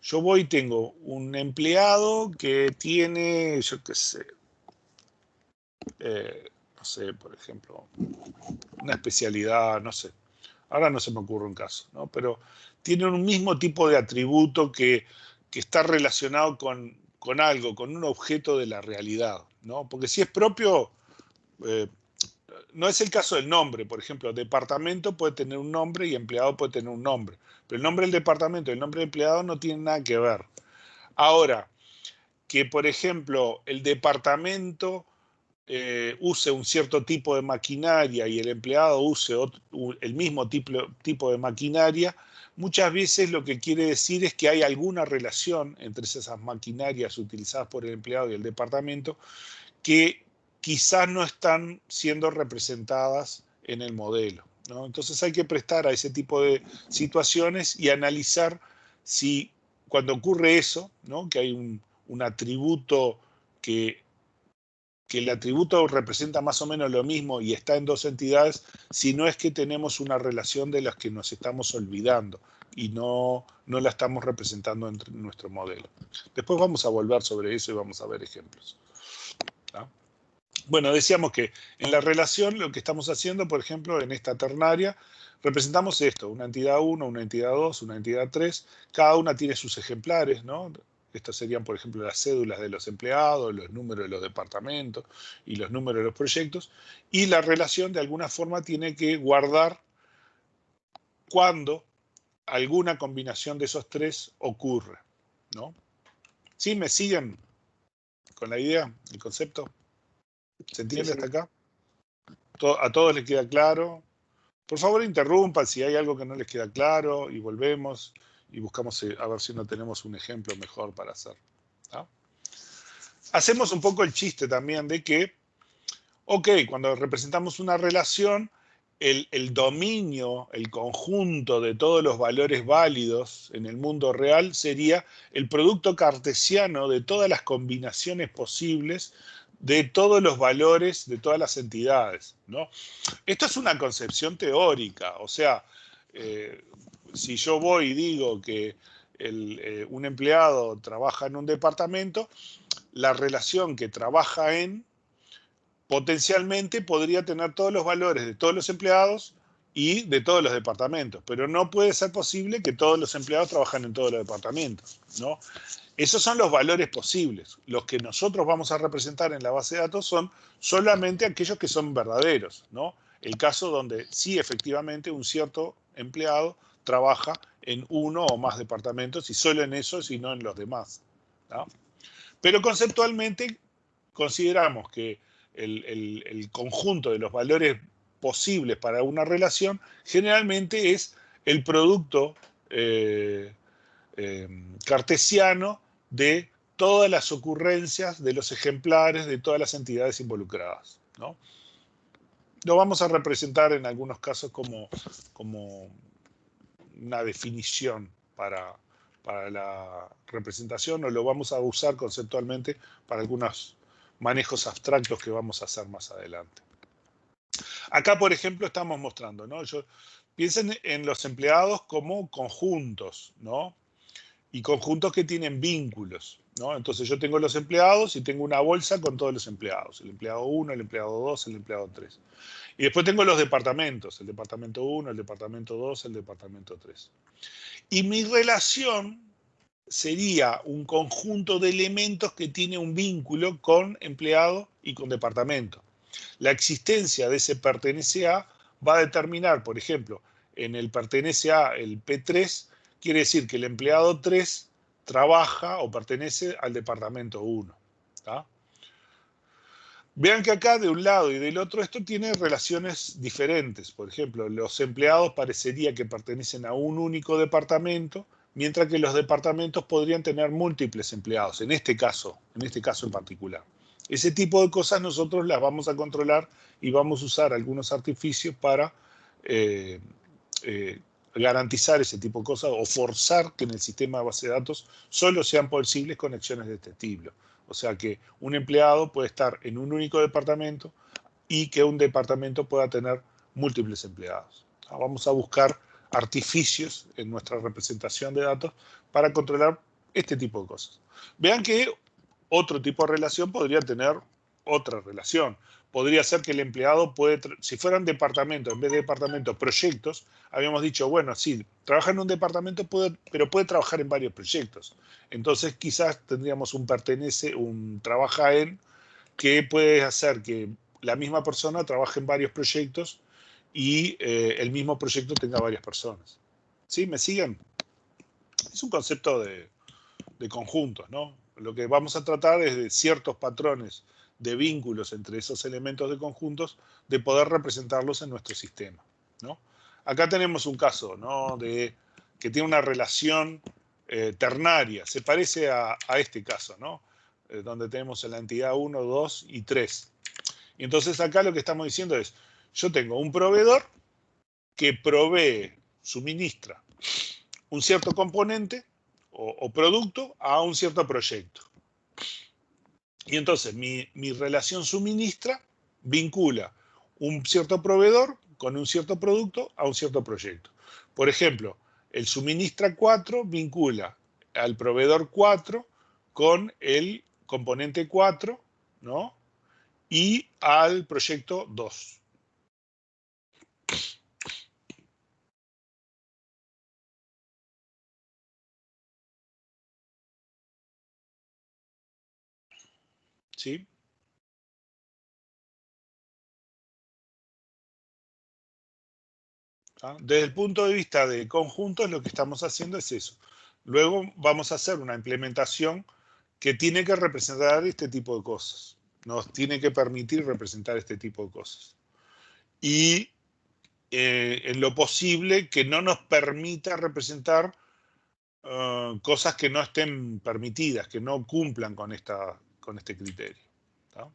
yo voy y tengo un empleado que tiene, yo qué sé, no sé, por ejemplo, una especialidad, no sé. Ahora no se me ocurre un caso, ¿no? Pero tiene un mismo tipo de atributo que está relacionado con algo, con un objeto de la realidad, ¿no? Porque si es propio, no es el caso del nombre. Por ejemplo, departamento puede tener un nombre y empleado puede tener un nombre. Pero el nombre del departamento y el nombre del empleado no tienen nada que ver. Ahora, que por ejemplo el departamento use un cierto tipo de maquinaria y el empleado use el mismo tipo de maquinaria, muchas veces lo que quiere decir es que hay alguna relación entre esas maquinarias utilizadas por el empleado y el departamento que quizás no están siendo representadas en el modelo, ¿no? Entonces hay que prestar a ese tipo de situaciones y analizar si cuando ocurre eso, ¿no? Que hay un atributo que el atributo representa más o menos lo mismo y está en 2 entidades, si no es que tenemos una relación de las que nos estamos olvidando y no la estamos representando en nuestro modelo. Después vamos a volver sobre eso y vamos a ver ejemplos, ¿no? Bueno, decíamos que en la relación lo que estamos haciendo, por ejemplo, en esta ternaria, representamos esto, una entidad 1, una entidad 2, una entidad 3, cada una tiene sus ejemplares, ¿no? Estos serían, por ejemplo, las cédulas de los empleados, los números de los departamentos y los números de los proyectos, y la relación de alguna forma tiene que guardar cuando alguna combinación de esos tres ocurre, ¿no? ¿Sí? ¿Me siguen con la idea, el concepto? ¿Se entiende hasta acá? ¿A todos les queda claro? Por favor, interrumpan si hay algo que no les queda claro y volvemos y buscamos a ver si no tenemos un ejemplo mejor para hacer, ¿no? Hacemos un poco el chiste también de que, ok, cuando representamos una relación, el dominio, el conjunto de todos los valores válidos en el mundo real sería el producto cartesiano de todas las combinaciones posibles de todos los valores de todas las entidades, ¿no? Esto es una concepción teórica, o sea, si yo voy y digo que un empleado trabaja en un departamento, la relación que trabaja en potencialmente podría tener todos los valores de todos los empleados y de todos los departamentos, pero no puede ser posible que todos los empleados trabajen en todos los departamentos, ¿no? Esos son los valores posibles. Los que nosotros vamos a representar en la base de datos son solamente aquellos que son verdaderos, ¿no? El caso donde sí efectivamente un cierto empleado trabaja en uno o más departamentos y solo en esos y no en los demás, ¿no? Pero conceptualmente consideramos que el conjunto de los valores posibles para una relación generalmente es el producto cartesiano de todas las ocurrencias de los ejemplares de todas las entidades involucradas, ¿no? Lo vamos a representar en algunos casos como una definición para la representación, o lo vamos a usar conceptualmente para algunos manejos abstractos que vamos a hacer más adelante. Acá, por ejemplo, estamos mostrando, ¿no? Piensen en los empleados como conjuntos, ¿no? Y conjuntos que tienen vínculos, ¿no? Entonces yo tengo los empleados y tengo una bolsa con todos los empleados. El empleado 1, el empleado 2, el empleado 3. Y después tengo los departamentos, el departamento 1, el departamento 2, el departamento 3. Y mi relación sería un conjunto de elementos que tiene un vínculo con empleado y con departamento. La existencia de ese pertenece a va a determinar, por ejemplo, en el pertenece a el P3, quiere decir que el empleado 3 trabaja o pertenece al departamento 1. ¿Tá? Vean que acá de un lado y del otro esto tiene relaciones diferentes. Por ejemplo, los empleados parecería que pertenecen a un único departamento, mientras que los departamentos podrían tener múltiples empleados, en este caso en particular. Ese tipo de cosas nosotros las vamos a controlar y vamos a usar algunos artificios para garantizar ese tipo de cosas o forzar que en el sistema de base de datos solo sean posibles conexiones de este estilo. O sea que un empleado puede estar en un único departamento y que un departamento pueda tener múltiples empleados. Vamos a buscar artificios en nuestra representación de datos para controlar este tipo de cosas. Vean que otro tipo de relación podría tener otra relación. Podría ser que el empleado puede, si fueran departamentos, en vez de departamentos, proyectos, habíamos dicho, bueno, sí, trabaja en un departamento, pero puede trabajar en varios proyectos. Entonces quizás tendríamos un trabaja en, que puede hacer que la misma persona trabaje en varios proyectos y el mismo proyecto tenga varias personas. ¿Sí? ¿Me siguen? Es un concepto de conjuntos, ¿no? Lo que vamos a tratar es de ciertos patrones de vínculos entre esos elementos de conjuntos, de poder representarlos en nuestro sistema, ¿no? Acá tenemos un caso, ¿no? que tiene una relación ternaria, se parece a este caso, ¿no? Donde tenemos la entidad 1, 2 y 3. Y entonces acá lo que estamos diciendo es, yo tengo un proveedor que suministra un cierto componente o producto a un cierto proyecto. Y entonces mi relación suministra vincula un cierto proveedor con un cierto producto a un cierto proyecto. Por ejemplo, el suministra 4 vincula al proveedor 4 con el componente 4, ¿no? y al proyecto 2. ¿Sí? ¿Ah? Desde el punto de vista de conjuntos, lo que estamos haciendo es eso. Luego vamos a hacer una implementación que tiene que representar este tipo de cosas. Nos tiene que permitir representar este tipo de cosas. Y en lo posible que no nos permita representar cosas que no estén permitidas, que no cumplan con este criterio. ¿Tá?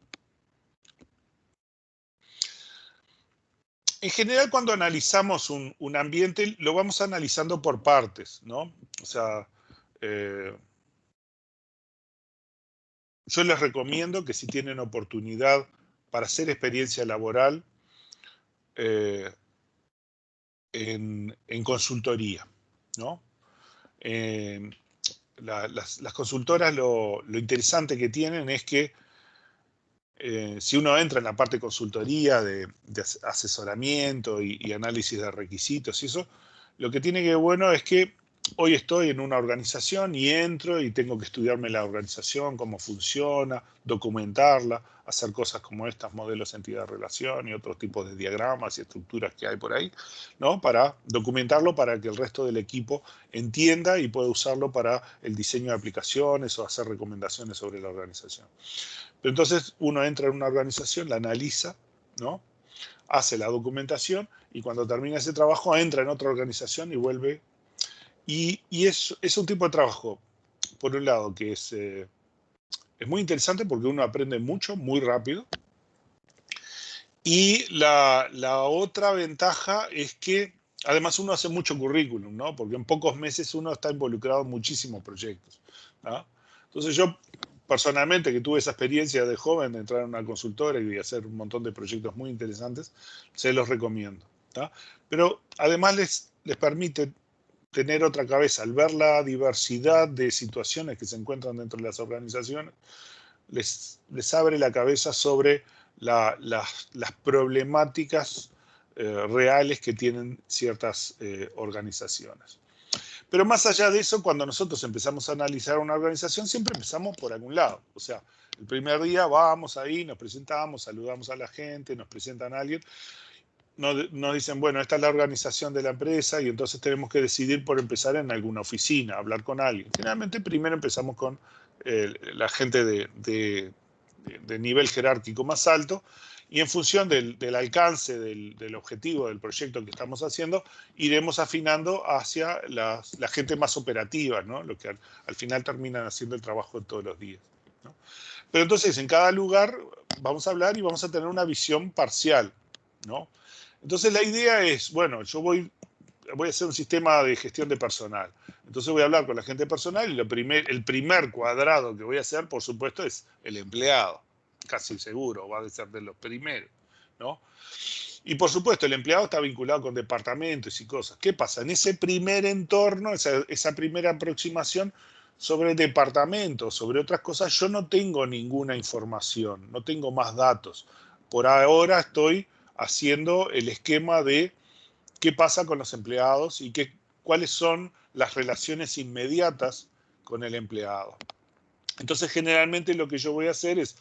En general, cuando analizamos un ambiente, lo vamos analizando por partes, ¿no? O sea, yo les recomiendo que si tienen oportunidad para hacer experiencia laboral en consultoría, ¿no? Las consultoras lo interesante que tienen es que si uno entra en la parte de consultoría, de asesoramiento y análisis de requisitos y eso, lo que tiene que bueno es que hoy estoy en una organización y entro y tengo que estudiarme la organización, cómo funciona, documentarla, hacer cosas como estas, modelos entidad-relación y otros tipos de diagramas y estructuras que hay por ahí, ¿no? Para documentarlo para que el resto del equipo entienda y pueda usarlo para el diseño de aplicaciones o hacer recomendaciones sobre la organización. Pero entonces uno entra en una organización, la analiza, ¿no? Hace la documentación y cuando termina ese trabajo entra en otra organización y vuelve. Y es un tipo de trabajo, por un lado, que es muy interesante porque uno aprende mucho, muy rápido. Y la otra ventaja es que además uno hace mucho currículum, ¿no? Porque en pocos meses uno está involucrado en muchísimos proyectos, ¿no? Entonces yo personalmente, que tuve esa experiencia de joven de entrar en una consultora y hacer un montón de proyectos muy interesantes, se los recomiendo, ¿tá? Pero además les permite tener otra cabeza, al ver la diversidad de situaciones que se encuentran dentro de las organizaciones, les abre la cabeza sobre las problemáticas reales que tienen ciertas organizaciones. Pero más allá de eso, cuando nosotros empezamos a analizar una organización, siempre empezamos por algún lado. O sea, el primer día vamos ahí, nos presentamos, saludamos a la gente, nos presentan a alguien, nos dicen, bueno, esta es la organización de la empresa y entonces tenemos que decidir por empezar en alguna oficina, hablar con alguien. Generalmente primero empezamos con la gente de nivel jerárquico más alto y en función del alcance del objetivo del proyecto que estamos haciendo, iremos afinando hacia la gente más operativa, ¿no? Lo que al final terminan haciendo el trabajo de todos los días, ¿no? Pero entonces en cada lugar vamos a hablar y vamos a tener una visión parcial, ¿no? Entonces la idea es, bueno, yo voy a hacer un sistema de gestión de personal. Entonces voy a hablar con la gente personal y el primer cuadrado que voy a hacer, por supuesto, es el empleado. Casi seguro, va a ser de los primeros, ¿no? Y por supuesto, el empleado está vinculado con departamentos y cosas. ¿Qué pasa? En ese primer entorno, esa primera aproximación sobre departamentos, sobre otras cosas, yo no tengo ninguna información, no tengo más datos. Por ahora estoy haciendo el esquema de qué pasa con los empleados y cuáles son las relaciones inmediatas con el empleado. Entonces, generalmente lo que yo voy a hacer es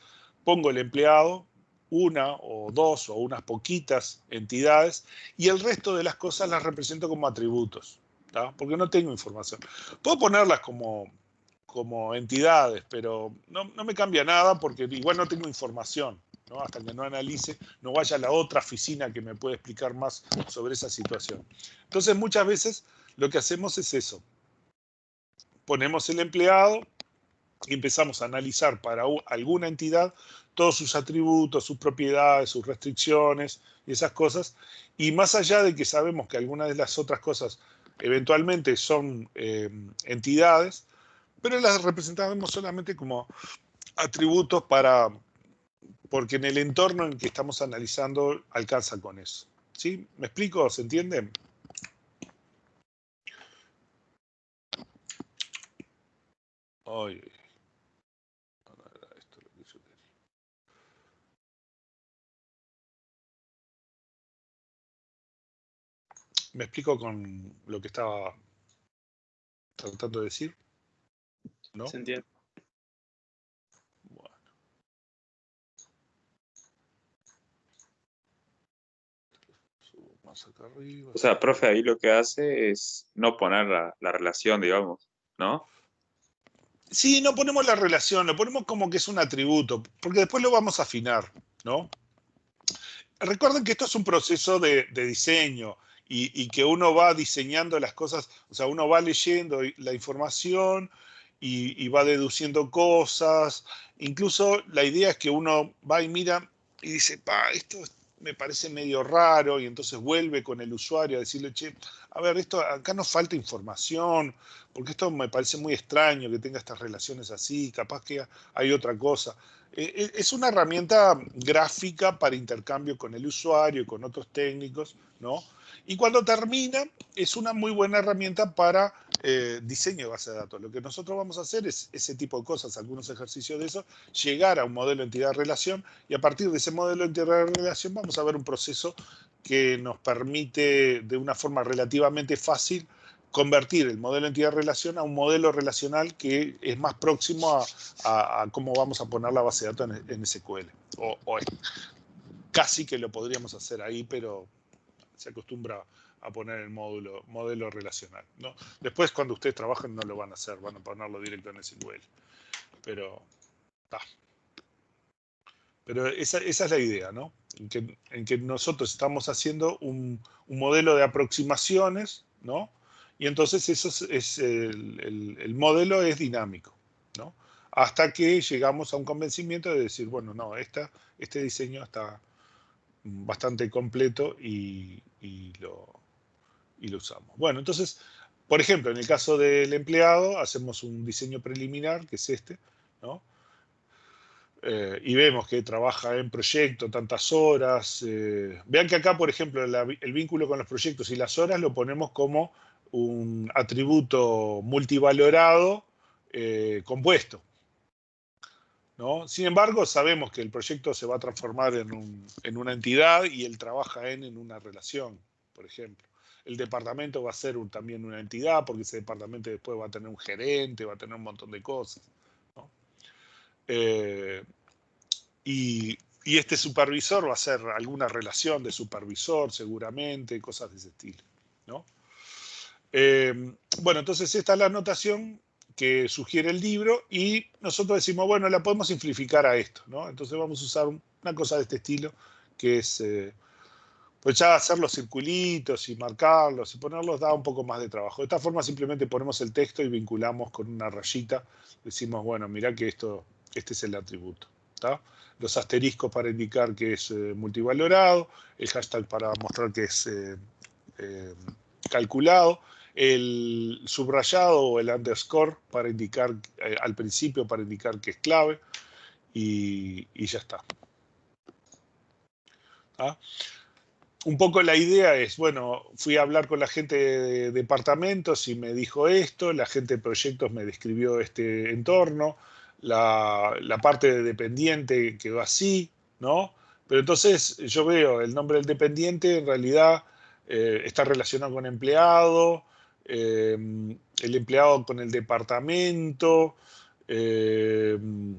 pongo el empleado, una o dos o unas poquitas entidades y el resto de las cosas las represento como atributos, ¿tá? Porque no tengo información. Puedo ponerlas como entidades, pero no me cambia nada porque igual no tengo información, ¿no? Hasta que no analice, no vaya a la otra oficina que me puede explicar más sobre esa situación. Entonces, muchas veces lo que hacemos es eso. Ponemos el empleado y empezamos a analizar para alguna entidad todos sus atributos, sus propiedades, sus restricciones y esas cosas. Y más allá de que sabemos que algunas de las otras cosas eventualmente son entidades, pero las representamos solamente como atributos porque en el entorno en que estamos analizando alcanza con eso. ¿Sí? ¿Me explico? ¿Se entiende? Ay. ¿Me explico con lo que estaba tratando de decir? ¿No? Se entiende. Bueno. Subo más acá arriba. O sea, profe, ahí lo que hace es no poner la relación, digamos, ¿no? Sí, no ponemos la relación, lo ponemos como que es un atributo, porque después lo vamos a afinar, ¿no? Recuerden que esto es un proceso de diseño y que uno va diseñando las cosas, o sea, uno va leyendo la información y va deduciendo cosas. Incluso la idea es que uno va y mira y dice, esto me parece medio raro, y entonces vuelve con el usuario a decirle, che, a ver, esto acá nos falta información, porque esto me parece muy extraño que tenga estas relaciones así, capaz que hay otra cosa. Es una herramienta gráfica para intercambio con el usuario y con otros técnicos, ¿no? Y cuando termina, es una muy buena herramienta para diseño de base de datos. Lo que nosotros vamos a hacer es ese tipo de cosas, algunos ejercicios de eso, llegar a un modelo entidad-relación, y a partir de ese modelo entidad-relación vamos a ver un proceso que nos permite de una forma relativamente fácil convertir el modelo entidad-relación a un modelo relacional que es más próximo a cómo vamos a poner la base de datos en SQL. Casi que lo podríamos hacer ahí, pero se acostumbra a poner el modelo relacional, ¿no? Después, cuando ustedes trabajen, no lo van a hacer, van a ponerlo directo en SQL. Pero esa es la idea, ¿no? En que nosotros estamos haciendo un modelo de aproximaciones, ¿no? Y entonces el modelo es dinámico, ¿no? Hasta que llegamos a un convencimiento de decir, bueno, no, este diseño está bastante completo y lo usamos. Bueno, entonces, por ejemplo, en el caso del empleado, hacemos un diseño preliminar, que es este, ¿no? Y vemos que trabaja en proyecto tantas horas. Vean que acá, por ejemplo, el vínculo con los proyectos y las horas lo ponemos como un atributo multivalorado compuesto, ¿no? Sin embargo, sabemos que el proyecto se va a transformar en una entidad y él trabaja en una relación, por ejemplo. El departamento va a ser también una entidad, porque ese departamento después va a tener un gerente, va a tener un montón de cosas, ¿no? Y este supervisor va a ser alguna relación de supervisor, seguramente, cosas de ese estilo, ¿no? Bueno, entonces esta es la notación que sugiere el libro y nosotros decimos, bueno, la podemos simplificar a esto, ¿no? Entonces vamos a usar una cosa de este estilo, que es, pues ya hacer los circulitos y marcarlos y ponerlos da un poco más de trabajo. De esta forma simplemente ponemos el texto y vinculamos con una rayita, decimos, bueno, mirá que este es el atributo, ¿está? Los asteriscos para indicar que es multivalorado, el hashtag para mostrar que es calculado, el subrayado o el underscore para indicar al principio, para indicar que es clave, y ya está. ¿Ah? Un poco la idea es, bueno, fui a hablar con la gente de departamentos y me dijo esto, la gente de proyectos me describió este entorno, la parte de dependiente quedó así, ¿no? Pero entonces yo veo el nombre del dependiente, en realidad está relacionado con empleado, el empleado con el departamento, el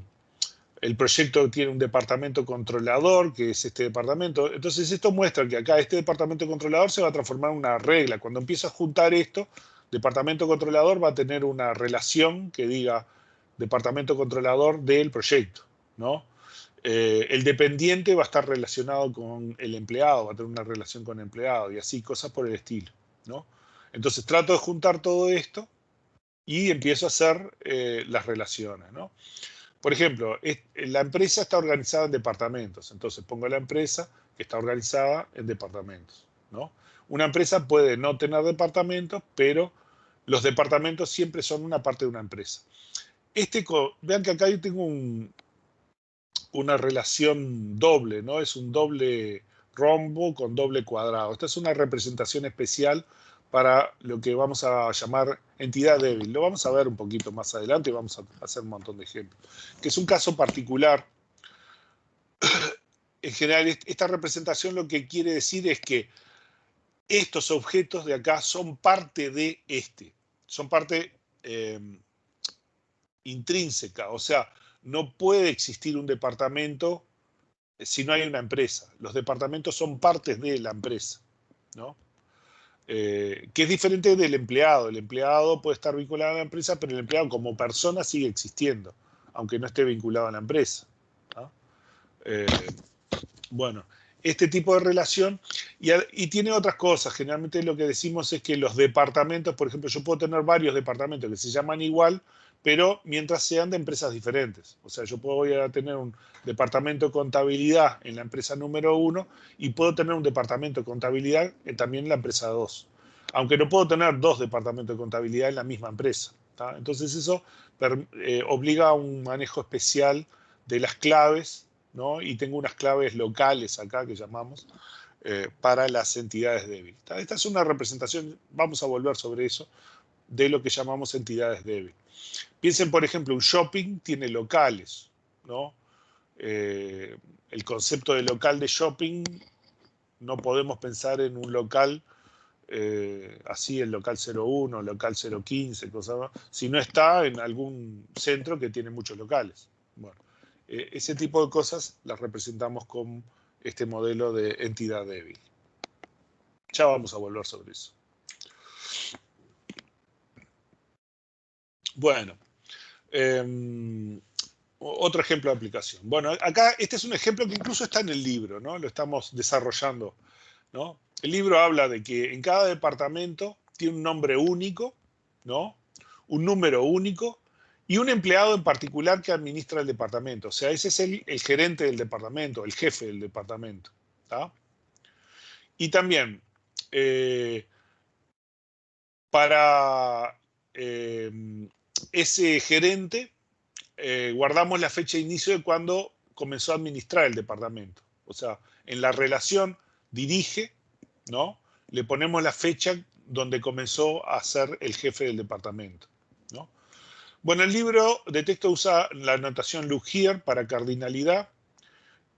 proyecto tiene un departamento controlador, que es este departamento. Entonces esto muestra que acá este departamento controlador se va a transformar en una regla. Cuando empiezo a juntar esto, departamento controlador va a tener una relación que diga departamento controlador del proyecto, ¿no? El dependiente va a estar relacionado con el empleado, va a tener una relación con el empleado y así, cosas por el estilo, ¿no? Entonces trato de juntar todo esto y empiezo a hacer las relaciones, ¿no? Por ejemplo, la empresa está organizada en departamentos, entonces pongo la empresa que está organizada en departamentos, ¿no? Una empresa puede no tener departamentos, pero los departamentos siempre son una parte de una empresa. Vean que acá yo tengo una relación doble, ¿no? Es un doble rombo con doble cuadrado. Esta es una representación especial para lo que vamos a llamar entidad débil. Lo vamos a ver un poquito más adelante y vamos a hacer un montón de ejemplos. Que es un caso particular. En general, esta representación lo que quiere decir es que estos objetos de acá son parte de son parte intrínseca, o sea, no puede existir un departamento si no hay una empresa. Los departamentos son partes de la empresa, ¿no? Que es diferente del empleado. El empleado puede estar vinculado a la empresa, pero el empleado como persona sigue existiendo, aunque no esté vinculado a la empresa, ¿no? Bueno, este tipo de relación, y tiene otras cosas. Generalmente lo que decimos es que los departamentos, por ejemplo, yo puedo tener varios departamentos que se llaman igual, pero mientras sean de empresas diferentes. O sea, yo voy a tener un departamento de contabilidad en la empresa número 1 y puedo tener un departamento de contabilidad también en la empresa 2. Aunque no puedo tener dos departamentos de contabilidad en la misma empresa, ¿tá? Entonces eso obliga a un manejo especial de las claves, ¿no? Y tengo unas claves locales acá que llamamos para las entidades débiles. Esta es una representación, vamos a volver sobre eso, de lo que llamamos entidades débiles. Piensen, por ejemplo, un shopping tiene locales, ¿no? El concepto de local de shopping, no podemos pensar en un local así, el local 01, local 015, cosas, si no está en algún centro que tiene muchos locales. Bueno, ese tipo de cosas las representamos con este modelo de entidad débil. Ya vamos a volver sobre eso. Bueno, otro ejemplo de aplicación. Bueno, acá este es un ejemplo que incluso está en el libro, ¿no? Lo estamos desarrollando, ¿no? El libro habla de que en cada departamento tiene un nombre único, ¿no? Un número único y un empleado en particular que administra el departamento. O sea, ese es el gerente del departamento, el jefe del departamento, ¿tá? Y también, para ese gerente, guardamos la fecha de inicio de cuando comenzó a administrar el departamento. O sea, en la relación dirige, ¿no? Le ponemos la fecha donde comenzó a ser el jefe del departamento, ¿no? Bueno, el libro de texto usa la notación look here para cardinalidad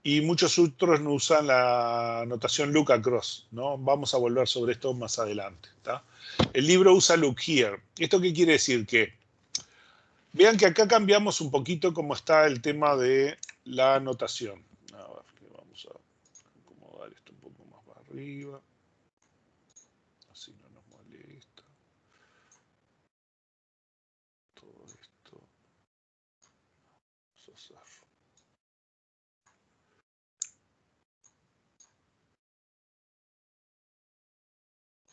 y muchos otros no usan la notación look across, ¿no? Vamos a volver sobre esto más adelante, ¿tá? El libro usa look here. ¿Esto qué quiere decir? Que vean que acá cambiamos un poquito cómo está el tema de la notación. A ver, vamos a acomodar esto un poco más para arriba. Así no nos molesta. Todo esto. Vamos a hacer.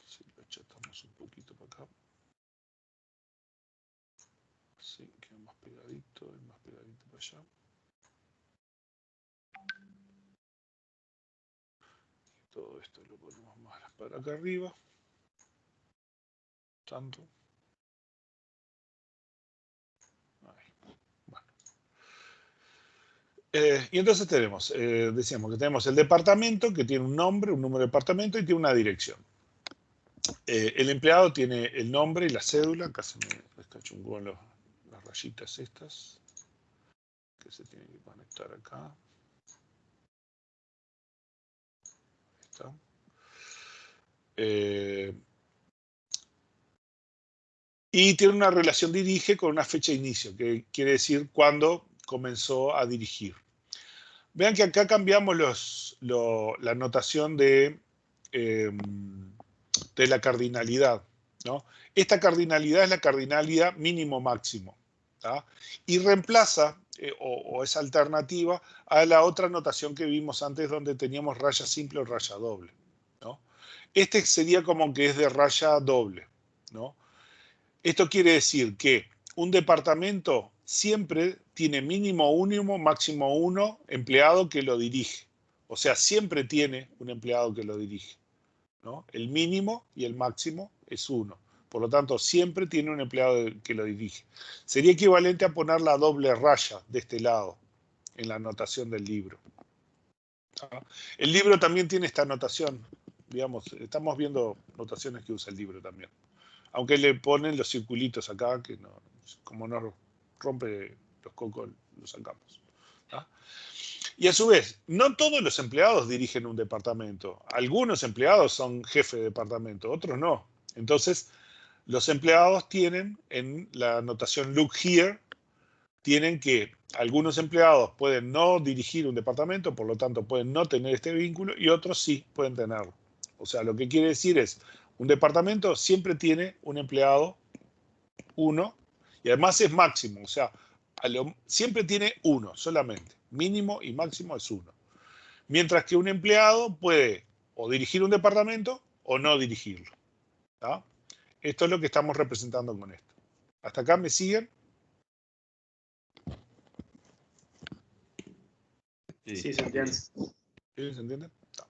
Si lo achatamos un poquito para acá. Así, queda más pegadito y más pegadito para allá. Y todo esto lo ponemos más para acá arriba. Tanto. Ahí. Bueno. Y entonces tenemos, decíamos que tenemos el departamento que tiene un nombre, un número de departamento y tiene una dirección. El empleado tiene el nombre y la cédula. Acá se me escachungó las rayitas estas que se tienen que conectar acá. Ahí está. Y tiene una relación dirige con una fecha de inicio, que quiere decir cuándo comenzó a dirigir. Vean que acá cambiamos la notación de la cardinalidad, ¿no? Esta cardinalidad es la cardinalidad mínimo-máximo, ¿tá? Y reemplaza, o es alternativa, a la otra notación que vimos antes donde teníamos raya simple o raya doble, ¿no? Este sería como que es de raya doble, ¿no? Esto quiere decir que un departamento siempre tiene mínimo 1, máximo 1 empleado que lo dirige. O sea, siempre tiene un empleado que lo dirige, ¿no? El mínimo y el máximo es 1. Por lo tanto, siempre tiene un empleado que lo dirige. Sería equivalente a poner la doble raya de este lado en la anotación del libro. El libro también tiene esta anotación. Digamos, estamos viendo notaciones que usa el libro también. Aunque le ponen los circulitos acá, que como no rompe los cocos, lo sacamos. Y a su vez, no todos los empleados dirigen un departamento. Algunos empleados son jefe de departamento, otros no. Entonces, los empleados tienen en la notación look here, tienen que algunos empleados pueden no dirigir un departamento, por lo tanto pueden no tener este vínculo, y otros sí pueden tenerlo. O sea, lo que quiere decir es, un departamento siempre tiene un empleado, uno, y además es máximo, o sea, siempre tiene uno solamente. Mínimo y máximo es uno. Mientras que un empleado puede o dirigir un departamento o no dirigirlo. ¿Tá? Esto es lo que estamos representando con esto. ¿Hasta acá me siguen? Sí, se entiende. ¿Sí, se entiende? Tá.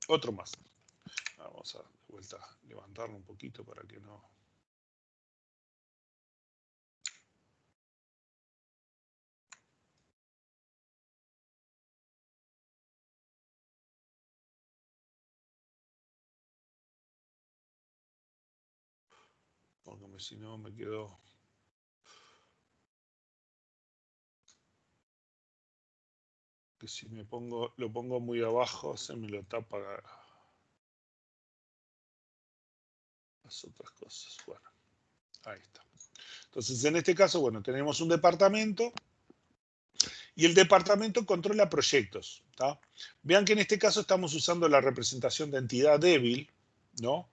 Otro más. Vamos a de vuelta levantarlo un poquito para que no... Porque si no me quedo... Que si me pongo, lo pongo muy abajo, se me lo tapa las otras cosas. Bueno, ahí está. Entonces, en este caso, bueno, tenemos un departamento y el departamento controla proyectos. ¿Tá? Vean que en este caso estamos usando la representación de entidad débil, ¿no?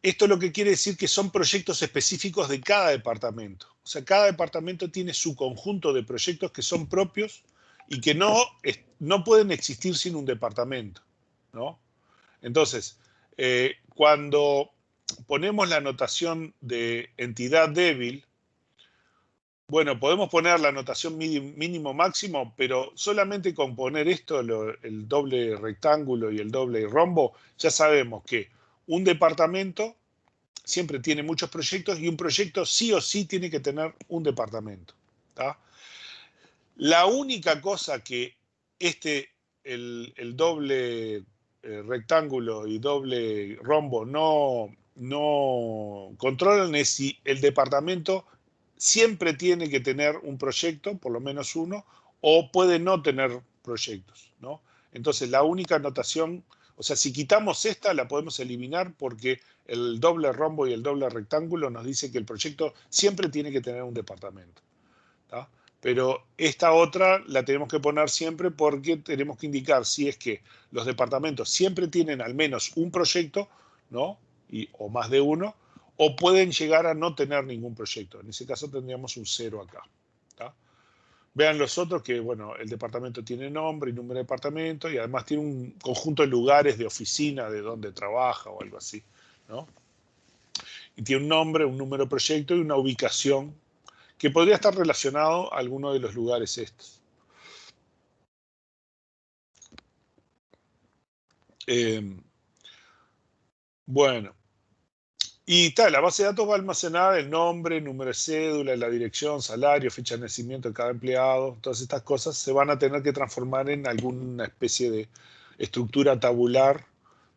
Esto lo que quiere decir que son proyectos específicos de cada departamento. O sea, cada departamento tiene su conjunto de proyectos que son propios y que no pueden existir sin un departamento, ¿no? Entonces, cuando ponemos la notación de entidad débil, bueno, podemos poner la notación mínimo máximo, pero solamente con poner esto, el doble rectángulo y el doble rombo, ya sabemos que un departamento siempre tiene muchos proyectos y un proyecto sí o sí tiene que tener un departamento. ¿Tá? La única cosa que el doble rectángulo y doble rombo no controlan es si el departamento siempre tiene que tener un proyecto, por lo menos uno, o puede no tener proyectos, ¿no? Entonces, la única notación, o sea, si quitamos esta, la podemos eliminar porque el doble rombo y el doble rectángulo nos dice que el proyecto siempre tiene que tener un departamento. ¿Tá? Pero esta otra la tenemos que poner siempre porque tenemos que indicar si es que los departamentos siempre tienen al menos un proyecto, ¿no? O más de uno, o pueden llegar a no tener ningún proyecto. En ese caso tendríamos un 0 acá. ¿Tá? Vean los otros que, bueno, el departamento tiene nombre y número de departamento y además tiene un conjunto de lugares de oficina de donde trabaja o algo así, ¿no? Y tiene un nombre, un número de proyecto y una ubicación que podría estar relacionado a alguno de los lugares estos. Bueno, y tal, la base de datos va a almacenar el nombre, número de cédula, la dirección, salario, fecha de nacimiento de cada empleado. Todas estas cosas se van a tener que transformar en alguna especie de estructura tabular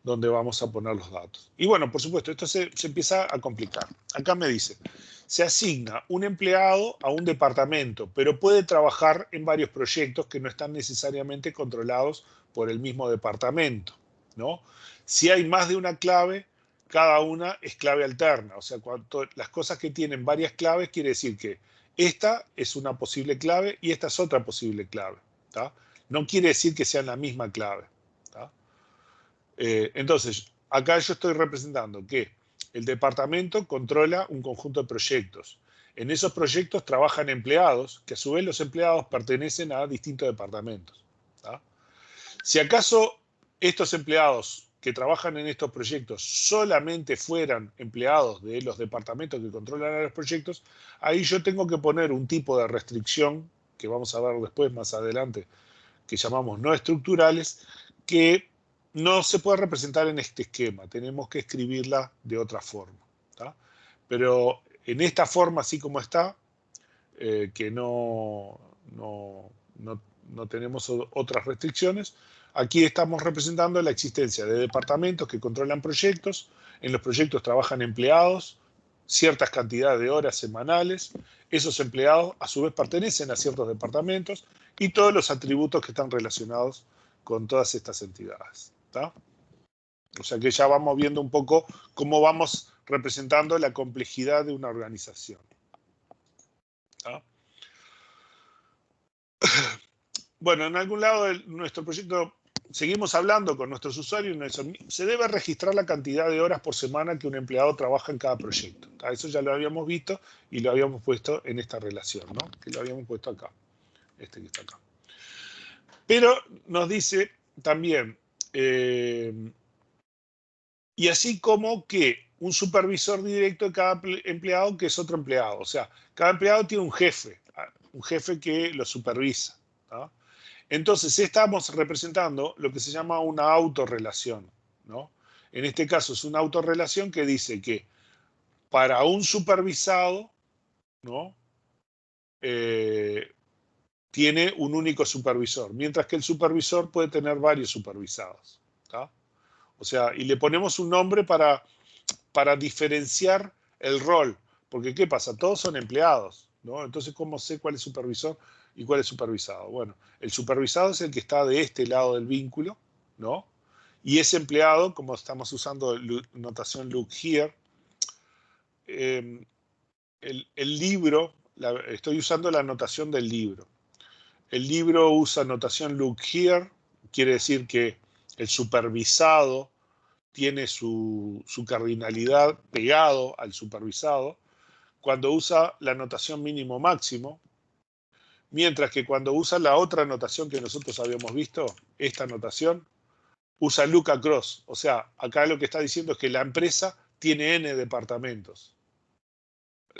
donde vamos a poner los datos. Y bueno, por supuesto, esto se empieza a complicar. Acá me dice, se asigna un empleado a un departamento, pero puede trabajar en varios proyectos que no están necesariamente controlados por el mismo departamento, ¿no? Si hay más de una clave, cada una es clave alterna. O sea, las cosas que tienen varias claves quiere decir que esta es una posible clave y esta es otra posible clave. ¿Tá? No quiere decir que sean la misma clave. ¿Tá? Entonces, acá yo estoy representando que el departamento controla un conjunto de proyectos. En esos proyectos trabajan empleados, que a su vez los empleados pertenecen a distintos departamentos. ¿Tá? Si acaso estos empleados que trabajan en estos proyectos solamente fueran empleados de los departamentos que controlan a los proyectos, ahí yo tengo que poner un tipo de restricción, que vamos a ver después más adelante, que llamamos no estructurales, que no se puede representar en este esquema, tenemos que escribirla de otra forma. ¿Tá? Pero en esta forma, así como está, que no tenemos otras restricciones, aquí estamos representando la existencia de departamentos que controlan proyectos, en los proyectos trabajan empleados, ciertas cantidades de horas semanales. Esos empleados a su vez pertenecen a ciertos departamentos y todos los atributos que están relacionados con todas estas entidades. ¿Tá? O sea que ya vamos viendo un poco cómo vamos representando la complejidad de una organización. ¿Tá? Bueno, en algún lado de nuestro proyecto seguimos hablando con nuestros usuarios. Se debe registrar la cantidad de horas por semana que un empleado trabaja en cada proyecto. ¿Tá? Eso ya lo habíamos visto y lo habíamos puesto en esta relación, ¿no? Que lo habíamos puesto acá, este que está acá. Pero nos dice también, y así como que un supervisor directo de cada empleado que es otro empleado. O sea, cada empleado tiene un jefe que lo supervisa. ¿Tá? Entonces, estamos representando lo que se llama una autorrelación, ¿no? En este caso es una autorrelación que dice que para un supervisado, ¿no? Tiene un único supervisor, mientras que el supervisor puede tener varios supervisados. ¿Tá? O sea, y le ponemos un nombre para diferenciar el rol. Porque, ¿qué pasa? Todos son empleados, ¿no? Entonces, ¿cómo sé cuál es supervisor y cuál es supervisado? Bueno, el supervisado es el que está de este lado del vínculo, ¿no? Y ese empleado, como estamos usando notación look here, el libro, estoy usando la notación del libro. El libro usa notación look here, quiere decir que el supervisado tiene su cardinalidad pegado al supervisado cuando usa la notación mínimo máximo, mientras que cuando usa la otra notación que nosotros habíamos visto, esta notación, usa look across. O sea, acá lo que está diciendo es que la empresa tiene N departamentos.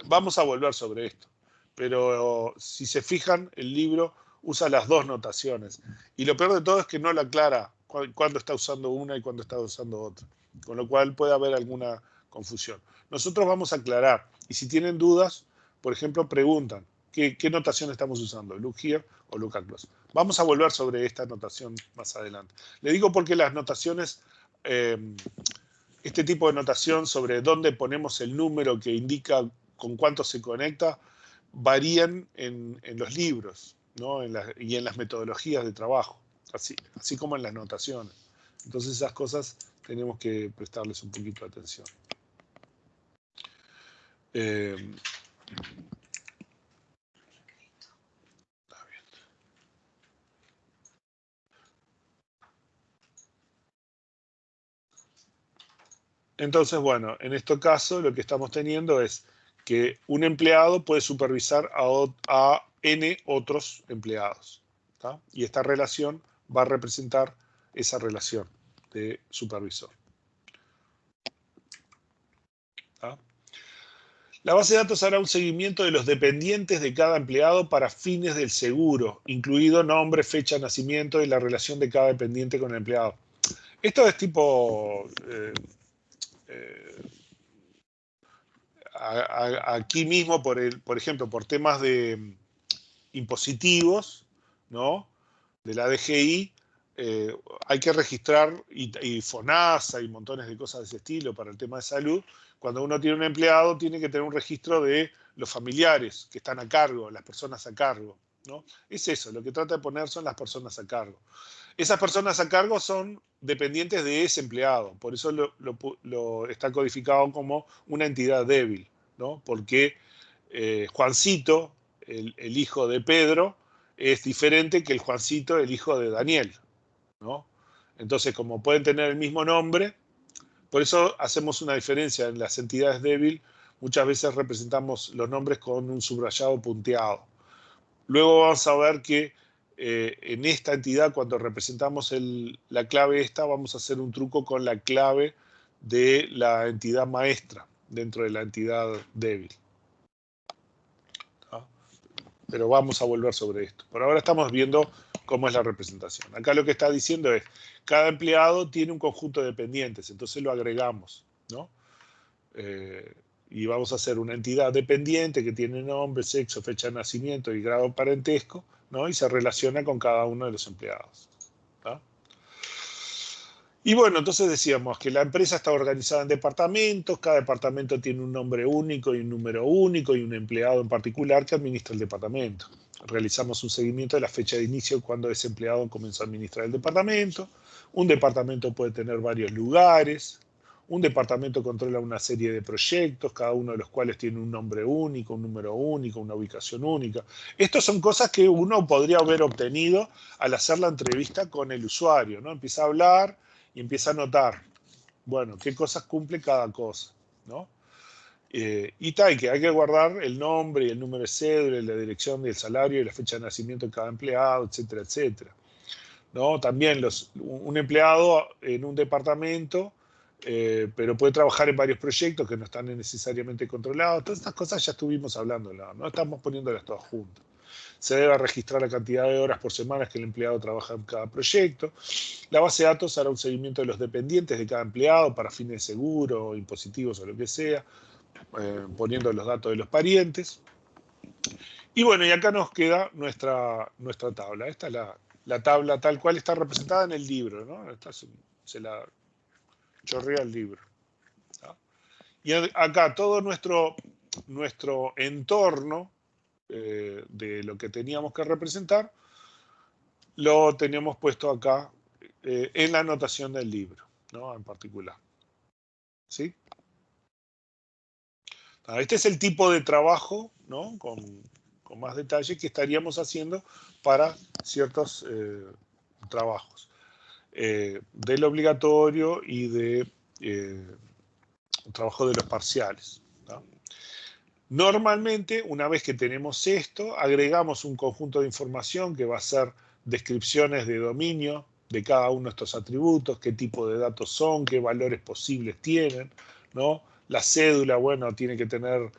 Vamos a volver sobre esto, pero si se fijan, el libro usa las dos notaciones. Y lo peor de todo es que no la aclara cuándo está usando una y cuándo está usando otra. Con lo cual puede haber alguna confusión. Nosotros vamos a aclarar. Y si tienen dudas, por ejemplo, preguntan, ¿qué notación estamos usando? ¿Look here o look across? Vamos a volver sobre esta notación más adelante. Le digo porque las notaciones, este tipo de notación sobre dónde ponemos el número que indica con cuánto se conecta, varían en los libros, ¿no? Y en las metodologías de trabajo, así como en las notaciones. Entonces esas cosas tenemos que prestarles un poquito de atención. Entonces, bueno, en este caso lo que estamos teniendo es que un empleado puede supervisar a N otros empleados. ¿Tá? Y esta relación va a representar esa relación de supervisor. ¿Tá? La base de datos hará un seguimiento de los dependientes de cada empleado para fines del seguro, incluido nombre, fecha de nacimiento y la relación de cada dependiente con el empleado. Esto es tipo... aquí mismo, por ejemplo, por temas de impositivos, ¿no? De la DGI, hay que registrar, y FONASA y montones de cosas de ese estilo para el tema de salud. Cuando uno tiene un empleado, tiene que tener un registro de los familiares que están a cargo, las personas a cargo, ¿no? Es eso, lo que trata de poner son las personas a cargo. Esas personas a cargo son dependientes de ese empleado, por eso lo está codificado como una entidad débil, ¿no? Porque Juancito, el hijo de Pedro, es diferente que el Juancito, el hijo de Daniel, ¿no? Entonces, como pueden tener el mismo nombre, por eso hacemos una diferencia en las entidades débiles. Muchas veces representamos los nombres con un subrayado punteado. Luego vamos a ver que en esta entidad, cuando representamos la clave esta, vamos a hacer un truco con la clave de la entidad maestra dentro de la entidad débil. ¿Ah? Pero vamos a volver sobre esto. Por ahora estamos viendo cómo es la representación. Acá lo que está diciendo es, cada empleado tiene un conjunto de dependientes, entonces lo agregamos, ¿no? Y vamos a hacer una entidad dependiente que tiene nombre, sexo, fecha de nacimiento y grado de parentesco, ¿no? Y se relaciona con cada uno de los empleados. ¿Tá? Y bueno, entonces decíamos que la empresa está organizada en departamentos, cada departamento tiene un nombre único y un número único y un empleado en particular que administra el departamento. Realizamos un seguimiento de la fecha de inicio cuando ese empleado comenzó a administrar el departamento. Un departamento puede tener varios lugares. Un departamento controla una serie de proyectos, cada uno de los cuales tiene un nombre único, un número único, una ubicación única. Estas son cosas que uno podría haber obtenido al hacer la entrevista con el usuario, ¿no? Empieza a hablar y empieza a anotar, bueno, qué cosas cumple cada cosa, ¿no? Y tal, que hay que guardar el nombre y el número de cédula, la dirección y el salario y la fecha de nacimiento de cada empleado, etcétera, etcétera, ¿no? También un empleado en un departamento, pero puede trabajar en varios proyectos que no están necesariamente controlados. Todas estas cosas ya estuvimos hablando, ¿no? Estamos poniéndolas todas juntas. Se debe registrar la cantidad de horas por semana que el empleado trabaja en cada proyecto. La base de datos hará un seguimiento de los dependientes de cada empleado para fines de seguro, impositivos o lo que sea, poniendo los datos de los parientes. Y bueno, y acá nos queda nuestra tabla. Esta es la tabla tal cual está representada en el libro, ¿no? Esta se la chorrea el libro, ¿no? Y acá todo nuestro entorno de lo que teníamos que representar, lo teníamos puesto acá en la anotación del libro, ¿no? En particular. ¿Sí? Este es el tipo de trabajo, ¿no? Con más detalle que estaríamos haciendo para ciertos trabajos. Del obligatorio y de trabajo de los parciales, ¿no? Normalmente, una vez que tenemos esto, agregamos un conjunto de información que va a ser descripciones de dominio de cada uno de estos atributos, qué tipo de datos son, qué valores posibles tienen, ¿no? La cédula, bueno, tiene que tener,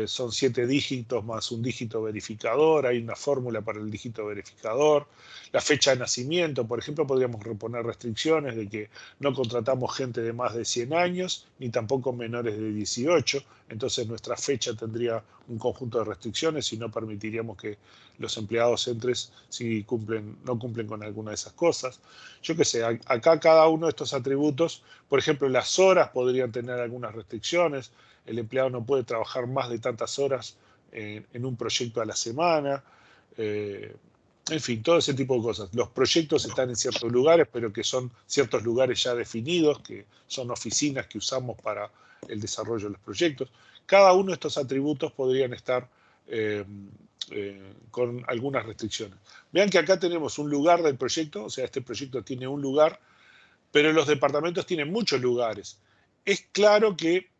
son 7 dígitos más un dígito verificador, hay una fórmula para el dígito verificador. La fecha de nacimiento, por ejemplo, podríamos reponer restricciones de que no contratamos gente de más de 100 años, ni tampoco menores de 18, entonces nuestra fecha tendría un conjunto de restricciones y no permitiríamos que los empleados entren si no cumplen con alguna de esas cosas. Yo qué sé, acá cada uno de estos atributos, por ejemplo, las horas podrían tener algunas restricciones, el empleado no puede trabajar más de tantas horas en un proyecto a la semana, en fin, todo ese tipo de cosas. Los proyectos están en ciertos lugares, pero que son ciertos lugares ya definidos, que son oficinas que usamos para el desarrollo de los proyectos. Cada uno de estos atributos podrían estar con algunas restricciones. Vean que acá tenemos un lugar del proyecto, o sea, este proyecto tiene un lugar, pero los departamentos tienen muchos lugares. Es claro que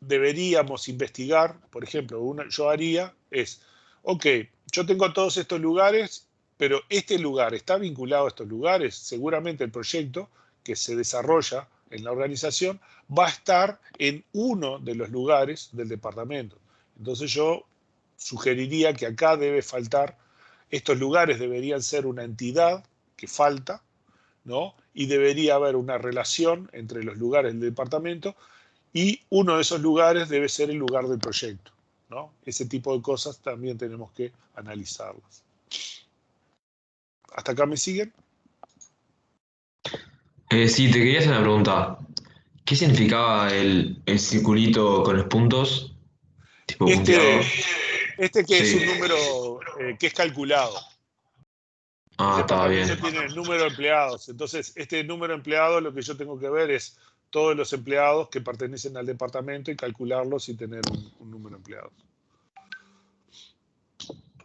deberíamos investigar, por ejemplo, yo haría es, ok, yo tengo todos estos lugares, pero este lugar está vinculado a estos lugares. Seguramente el proyecto que se desarrolla en la organización va a estar en uno de los lugares del departamento. Entonces yo sugeriría que acá debe faltar, estos lugares deberían ser una entidad que falta, ¿no? Y debería haber una relación entre los lugares del departamento y uno de esos lugares debe ser el lugar del proyecto, ¿no? Ese tipo de cosas también tenemos que analizarlas. ¿Hasta acá me siguen? Sí, te quería hacer una pregunta. ¿Qué significaba el circulito con los puntos? Tipo punteado. Este que Sí. es un número que es calculado. Ah, El está bien. departamento tiene el número de empleados. Entonces, este número de empleados, lo que yo tengo que ver es todos los empleados que pertenecen al departamento y calcularlos y tener un número de empleados.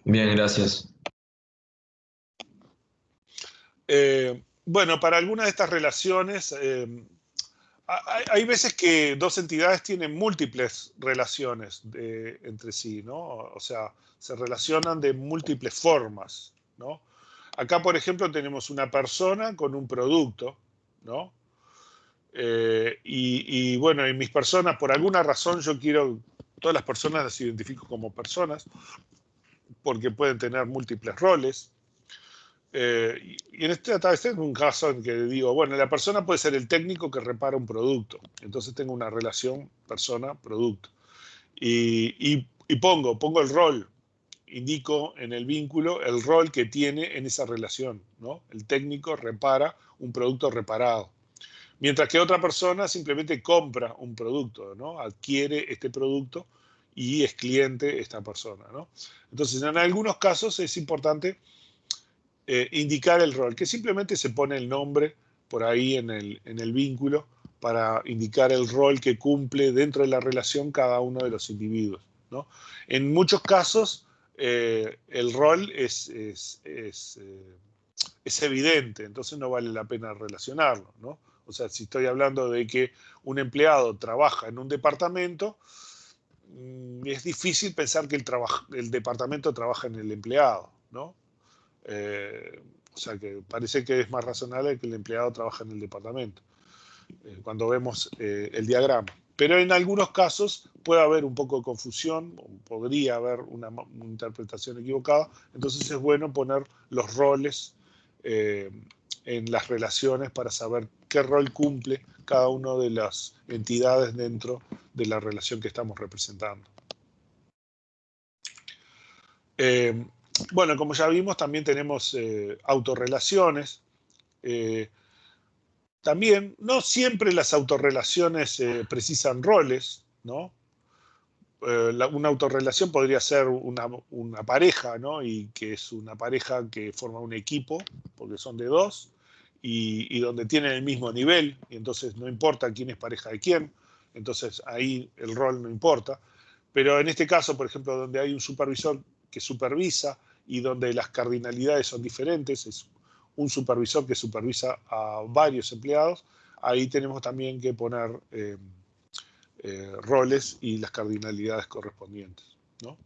Bien, gracias. Bueno, para algunas de estas relaciones, hay veces que dos entidades tienen múltiples relaciones entre sí, ¿no? O sea, se relacionan de múltiples formas, ¿no? Acá, por ejemplo, tenemos una persona con un producto, ¿no? Y bueno, en mis personas, por alguna razón, todas las personas las identifico como personas, porque pueden tener múltiples roles. Y en este es un caso en que digo, bueno, la persona puede ser el técnico que repara un producto. Entonces tengo una relación persona-producto. Y pongo el rol, indico en el vínculo el rol que tiene en esa relación, ¿no? El técnico repara un producto reparado. Mientras que otra persona simplemente compra un producto, ¿no? Adquiere este producto y es cliente esta persona, ¿no? Entonces, en algunos casos es importante indicar el rol, que simplemente se pone el nombre por ahí en el vínculo para indicar el rol que cumple dentro de la relación cada uno de los individuos, ¿no? En muchos casos, el rol es evidente, entonces no vale la pena relacionarlo, ¿no? O sea, si estoy hablando de que un empleado trabaja en un departamento, es difícil pensar que el departamento trabaja en el empleado, ¿no? O sea, que parece que es más razonable que el empleado trabaje en el departamento, cuando vemos el diagrama. Pero en algunos casos puede haber un poco de confusión, podría haber una interpretación equivocada, entonces es bueno poner los roles en las relaciones para saber qué rol cumple cada una de las entidades dentro de la relación que estamos representando. Bueno, como ya vimos, también tenemos autorrelaciones. También, no siempre las autorrelaciones precisan roles, ¿no? Una autorrelación podría ser una pareja, ¿no? Y que es una pareja que forma un equipo, porque son de dos, y donde tienen el mismo nivel, y entonces no importa quién es pareja de quién, entonces ahí el rol no importa. Pero en este caso, por ejemplo, donde hay un supervisor que supervisa y donde las cardinalidades son diferentes, es un supervisor que supervisa a varios empleados, ahí tenemos también que poner roles y las cardinalidades correspondientes, ¿no?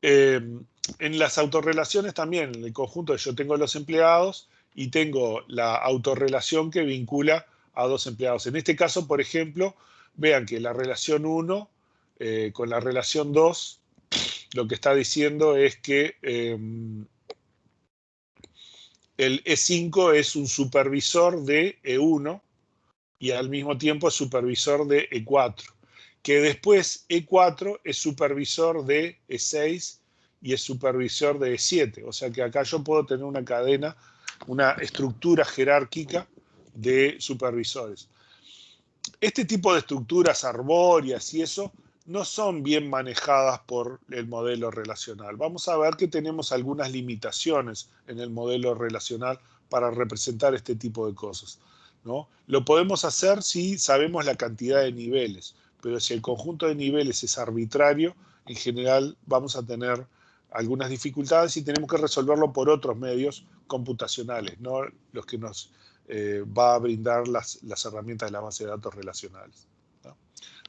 En las autorrelaciones también, en el conjunto yo tengo los empleados y tengo la autorrelación que vincula a dos empleados. En este caso, por ejemplo, vean que la relación 1 con la relación 2, lo que está diciendo es que el E5 es un supervisor de E1 y al mismo tiempo es supervisor de E4, que después E4 es supervisor de E6 y es supervisor de E7. O sea que acá yo puedo tener una cadena, una estructura jerárquica de supervisores. Este tipo de estructuras arbóreas y eso no son bien manejadas por el modelo relacional. Vamos a ver que tenemos algunas limitaciones en el modelo relacional para representar este tipo de cosas, ¿no? Lo podemos hacer si sabemos la cantidad de niveles, pero si el conjunto de niveles es arbitrario, en general vamos a tener algunas dificultades y tenemos que resolverlo por otros medios computacionales, no los que nos va a brindar las herramientas de la base de datos relacionales, ¿no?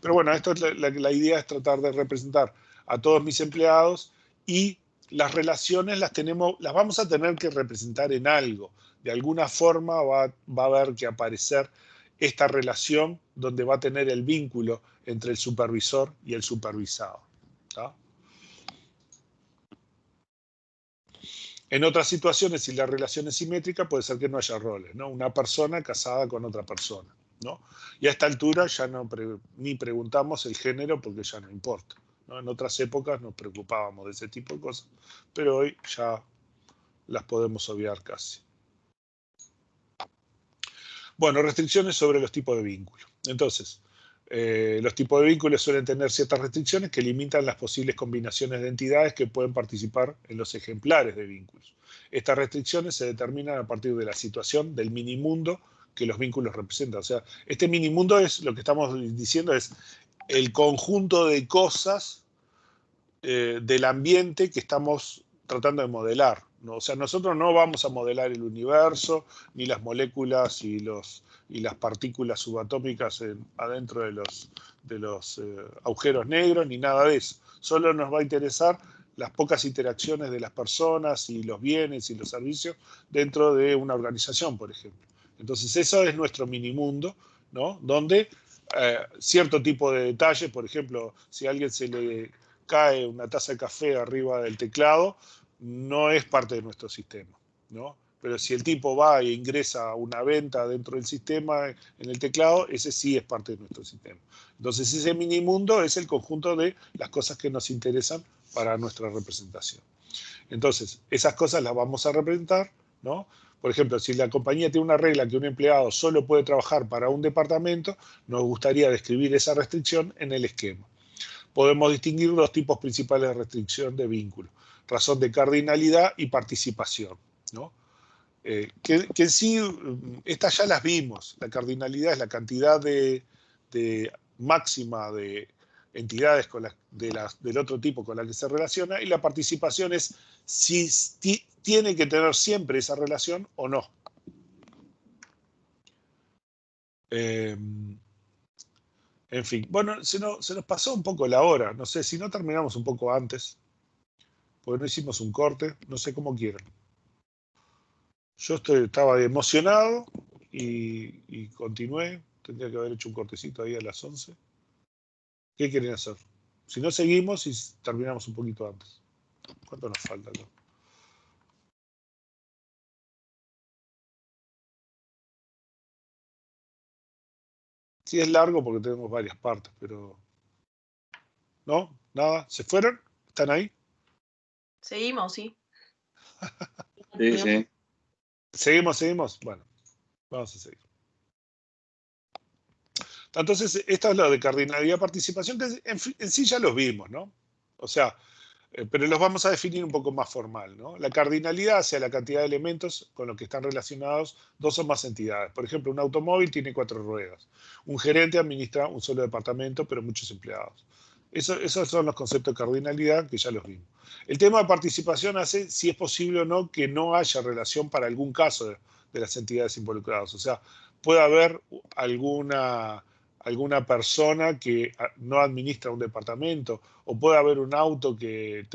Pero bueno, esto es la idea es tratar de representar a todos mis empleados y las relaciones las vamos a tener que representar en algo. De alguna forma va a haber que aparecer esta relación donde va a tener el vínculo entre el supervisor y el supervisado, ¿tá? En otras situaciones, si la relación es simétrica, puede ser que no haya roles, ¿no? Una persona casada con otra persona, ¿no? Y a esta altura ya ni preguntamos el género porque ya no importa, ¿no? En otras épocas nos preocupábamos de ese tipo de cosas, pero hoy ya las podemos obviar casi. Bueno, restricciones sobre los tipos de vínculos. Entonces, los tipos de vínculos suelen tener ciertas restricciones que limitan las posibles combinaciones de entidades que pueden participar en los ejemplares de vínculos. Estas restricciones se determinan a partir de la situación del minimundo que los vínculos representan. O sea, este minimundo es lo que estamos diciendo, es el conjunto de cosas del ambiente que estamos tratando de modelar, ¿no? O sea, nosotros no vamos a modelar el universo, ni las moléculas y las partículas subatómicas adentro de los agujeros negros, ni nada de eso. Solo nos va a interesar las pocas interacciones de las personas y los bienes y los servicios dentro de una organización, por ejemplo. Entonces, eso es nuestro minimundo, ¿no? Donde cierto tipo de detalles, por ejemplo, si a alguien se le cae una taza de café arriba del teclado, no es parte de nuestro sistema, ¿no? Pero si el tipo va e ingresa una venta dentro del sistema en el teclado, ese sí es parte de nuestro sistema. Entonces ese minimundo es el conjunto de las cosas que nos interesan para nuestra representación. Entonces esas cosas las vamos a representar, ¿no? Por ejemplo, si la compañía tiene una regla que un empleado solo puede trabajar para un departamento, nos gustaría describir esa restricción en el esquema. Podemos distinguir dos tipos principales de restricción de vínculo: razón de cardinalidad y participación, ¿no? Que en sí, estas ya las vimos. La cardinalidad es la cantidad de máxima de entidades del otro tipo con la que se relaciona, y la participación es si tiene que tener siempre esa relación o no. En fin, bueno, se nos pasó un poco la hora. No sé, si no terminamos un poco antes, porque no hicimos un corte, no sé cómo quieran. Yo estaba emocionado y continué. Tendría que haber hecho un cortecito ahí a las 11. ¿Qué quieren hacer? Si no, seguimos y terminamos un poquito antes. ¿Cuánto nos falta acá? Sí, es largo porque tenemos varias partes, pero... ¿No? ¿Nada? ¿Se fueron? ¿Están ahí? Seguimos, sí. Sí, sí. ¿Seguimos? Bueno, vamos a seguir. Entonces, esto es lo de cardinalidad y participación, que en sí ya los vimos, ¿no? O sea, pero los vamos a definir un poco más formal, ¿no? La cardinalidad hacia la cantidad de elementos con los que están relacionados dos o más entidades. Por ejemplo, un automóvil tiene 4 ruedas. Un gerente administra un solo departamento, pero muchos empleados. Esos son los conceptos de cardinalidad que ya los vimos. El tema de participación hace si es posible o no que no haya relación para algún caso de las entidades involucradas. O sea, puede haber alguna persona que no administra un departamento, o puede haber un auto que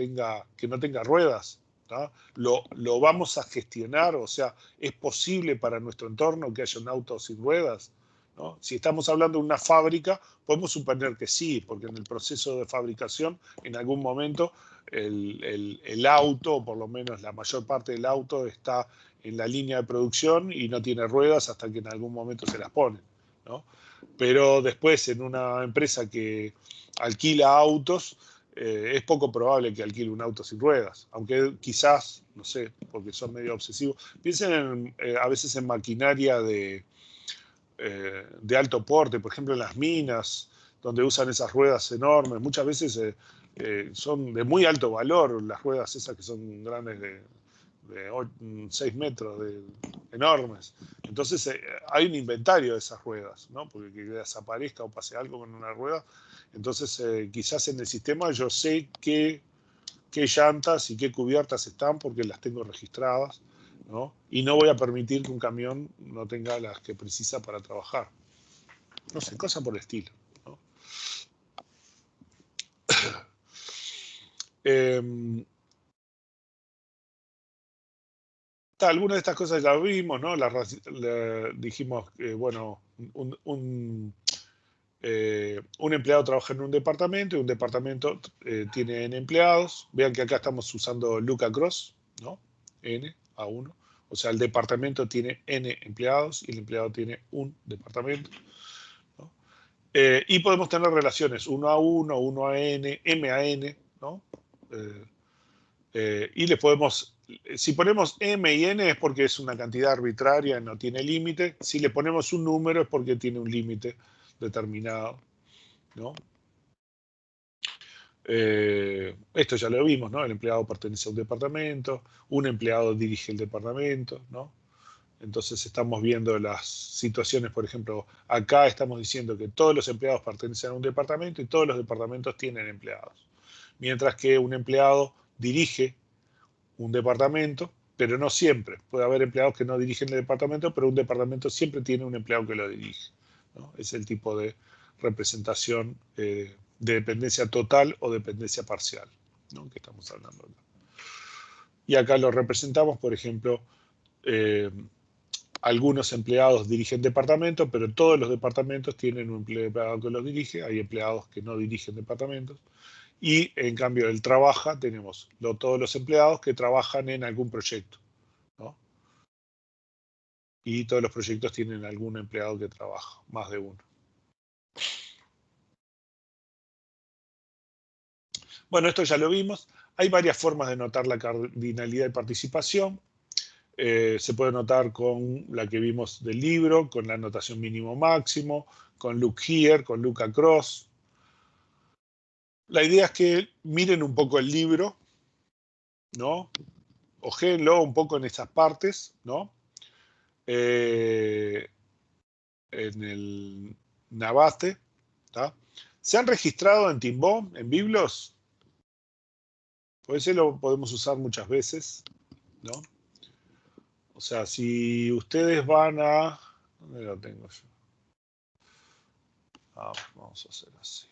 no tenga ruedas, ¿no? Lo vamos a gestionar, o sea, ¿es posible para nuestro entorno que haya un auto sin ruedas? ¿No? Si estamos hablando de una fábrica, podemos suponer que sí, porque en el proceso de fabricación, en algún momento, el auto, o por lo menos la mayor parte del auto, está en la línea de producción y no tiene ruedas hasta que en algún momento se las ponen, ¿no? Pero después, en una empresa que alquila autos, es poco probable que alquile un auto sin ruedas, aunque quizás, no sé, porque son medio obsesivos. Piensen a veces en maquinaria de alto porte, por ejemplo en las minas, donde usan esas ruedas enormes. Muchas veces son de muy alto valor las ruedas esas que son grandes de 6 metros, enormes. Entonces hay un inventario de esas ruedas, ¿no? Porque que desaparezca o pase algo con una rueda. Entonces quizás en el sistema yo sé qué llantas y qué cubiertas están porque las tengo registradas, ¿no? Y no voy a permitir que un camión no tenga las que precisa para trabajar. No sé, cosa por el estilo, ¿no? Algunas de estas cosas ya vimos, ¿no? Dijimos que, bueno, un empleado trabaja en un departamento y un departamento tiene N empleados. Vean que acá estamos usando Luca Cross, ¿no? N a 1. O sea, el departamento tiene N empleados y el empleado tiene un departamento, ¿no? Y podemos tener relaciones 1 a 1, 1 a N, M a N, ¿no? Y les podemos, si ponemos M y N es porque es una cantidad arbitraria, no tiene límite. Si le ponemos un número es porque tiene un límite determinado, ¿no? Esto ya lo vimos, ¿no? El empleado pertenece a un departamento, un empleado dirige el departamento, ¿no? Entonces estamos viendo las situaciones, por ejemplo, acá estamos diciendo que todos los empleados pertenecen a un departamento y todos los departamentos tienen empleados. Mientras que un empleado dirige un departamento, pero no siempre. Puede haber empleados que no dirigen el departamento, pero un departamento siempre tiene un empleado que lo dirige, ¿no? Es el tipo de representación de dependencia total o dependencia parcial, ¿no? Que estamos hablando acá. Y acá lo representamos, por ejemplo, algunos empleados dirigen departamentos, pero todos los departamentos tienen un empleado que los dirige. Hay empleados que no dirigen departamentos. Y en cambio, él trabaja, tenemos todos los empleados que trabajan en algún proyecto, ¿no? Y todos los proyectos tienen algún empleado que trabaja, más de uno. Bueno, esto ya lo vimos. Hay varias formas de notar la cardinalidad y participación. Se puede anotar con la que vimos del libro, con la anotación mínimo máximo, con look here, con look across. La idea es que miren un poco el libro, ¿no? Ojéenlo un poco en esas partes, ¿no? En el Navate, ¿tá? ¿Se han registrado en Timbó, en Biblos? Pues ese lo podemos usar muchas veces, ¿no? O sea, si ustedes van a... ¿Dónde lo tengo yo? Vamos a hacer así.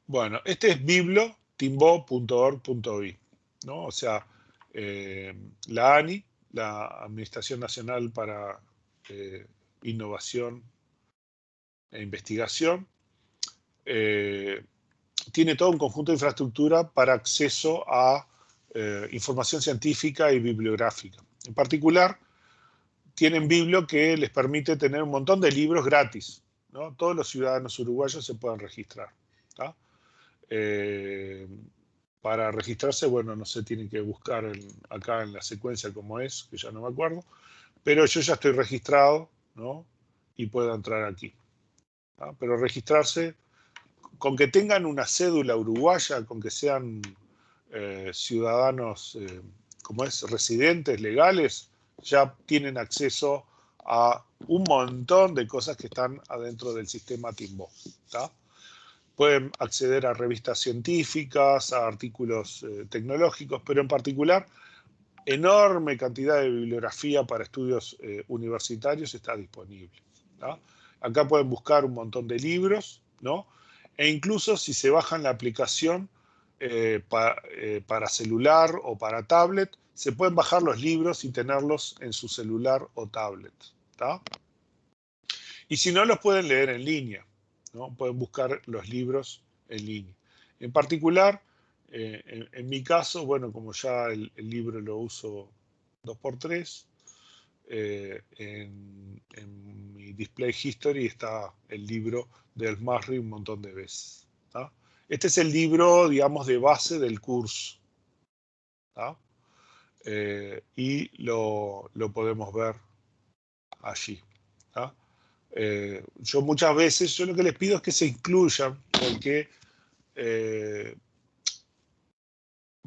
Bueno, este es biblo.timbo.org.bi, ¿no? O sea, la ANI, la Administración Nacional para Innovación e Investigación, tiene todo un conjunto de infraestructura para acceso a información científica y bibliográfica. En particular, tienen Biblio que les permite tener un montón de libros gratis, ¿no? Todos los ciudadanos uruguayos se pueden registrar, ¿tá? Para registrarse, bueno, no sé, tienen que buscar acá en la secuencia cómo es, que ya no me acuerdo, pero yo ya estoy registrado, ¿no? Y puedo entrar aquí, ¿tá? Pero registrarse, con que tengan una cédula uruguaya, con que sean ciudadanos, como es, residentes, legales, ya tienen acceso a un montón de cosas que están adentro del sistema Timbó, ¿tá? Pueden acceder a revistas científicas, a artículos tecnológicos, pero en particular, enorme cantidad de bibliografía para estudios universitarios está disponible, ¿tá? Acá pueden buscar un montón de libros, ¿no? E incluso si se bajan la aplicación para celular o para tablet, se pueden bajar los libros y tenerlos en su celular o tablet, ¿tá? Y si no, los pueden leer en línea, ¿no? Pueden buscar los libros en línea. En particular, en mi caso, bueno, como ya el libro lo uso 2x3, en mi Display History está el libro del Masri un montón de veces, ¿tá? Este es el libro, digamos, de base del curso, ¿tá? Y lo podemos ver allí, ¿tá? Yo muchas veces, yo lo que les pido es que se incluyan, porque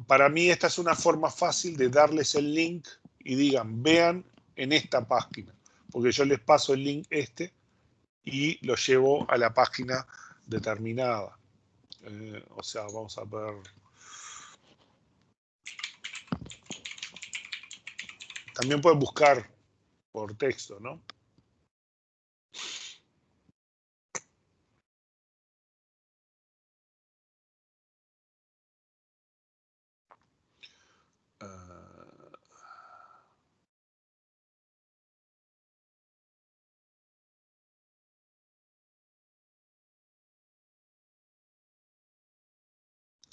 para mí esta es una forma fácil de darles el link y digan, vean en esta página, porque yo les paso el link y lo llevo a la página determinada. O sea, vamos a ver. También pueden buscar por texto, ¿no?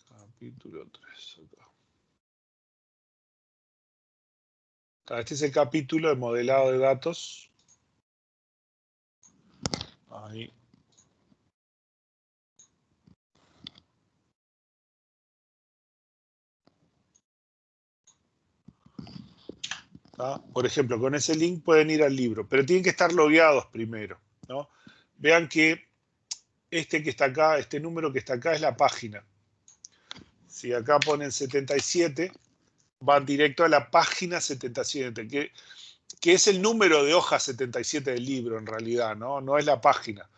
Capítulo 3 acá. Este es el capítulo de modelado de datos. Ahí. ¿tá? Por ejemplo, con ese link pueden ir al libro, pero tienen que estar logueados primero, ¿no? Vean que este que está acá, este número que está acá es la página. Si acá ponen 77, van directo a la página 77, que es el número de hoja 77 del libro en realidad, ¿no? No es la página.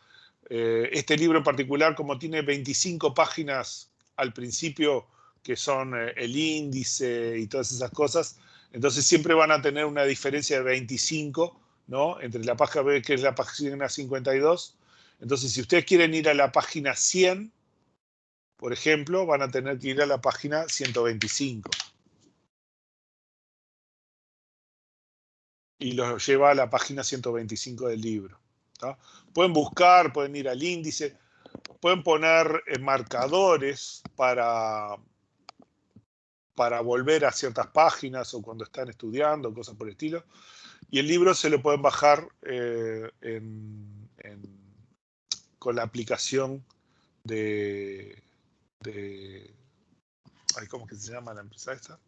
Este libro en particular, como tiene 25 páginas al principio, que son el índice y todas esas cosas, entonces siempre van a tener una diferencia de 25, ¿no? Entre la página B, que es la página 52. Entonces, si ustedes quieren ir a la página 100, por ejemplo, van a tener que ir a la página 125. Y los lleva a la página 125 del libro, ¿tá? Pueden buscar, pueden ir al índice, pueden poner marcadores para para volver a ciertas páginas o cuando están estudiando, cosas por el estilo. Y el libro se lo pueden bajar con la aplicación ¿cómo que se llama la empresa esta?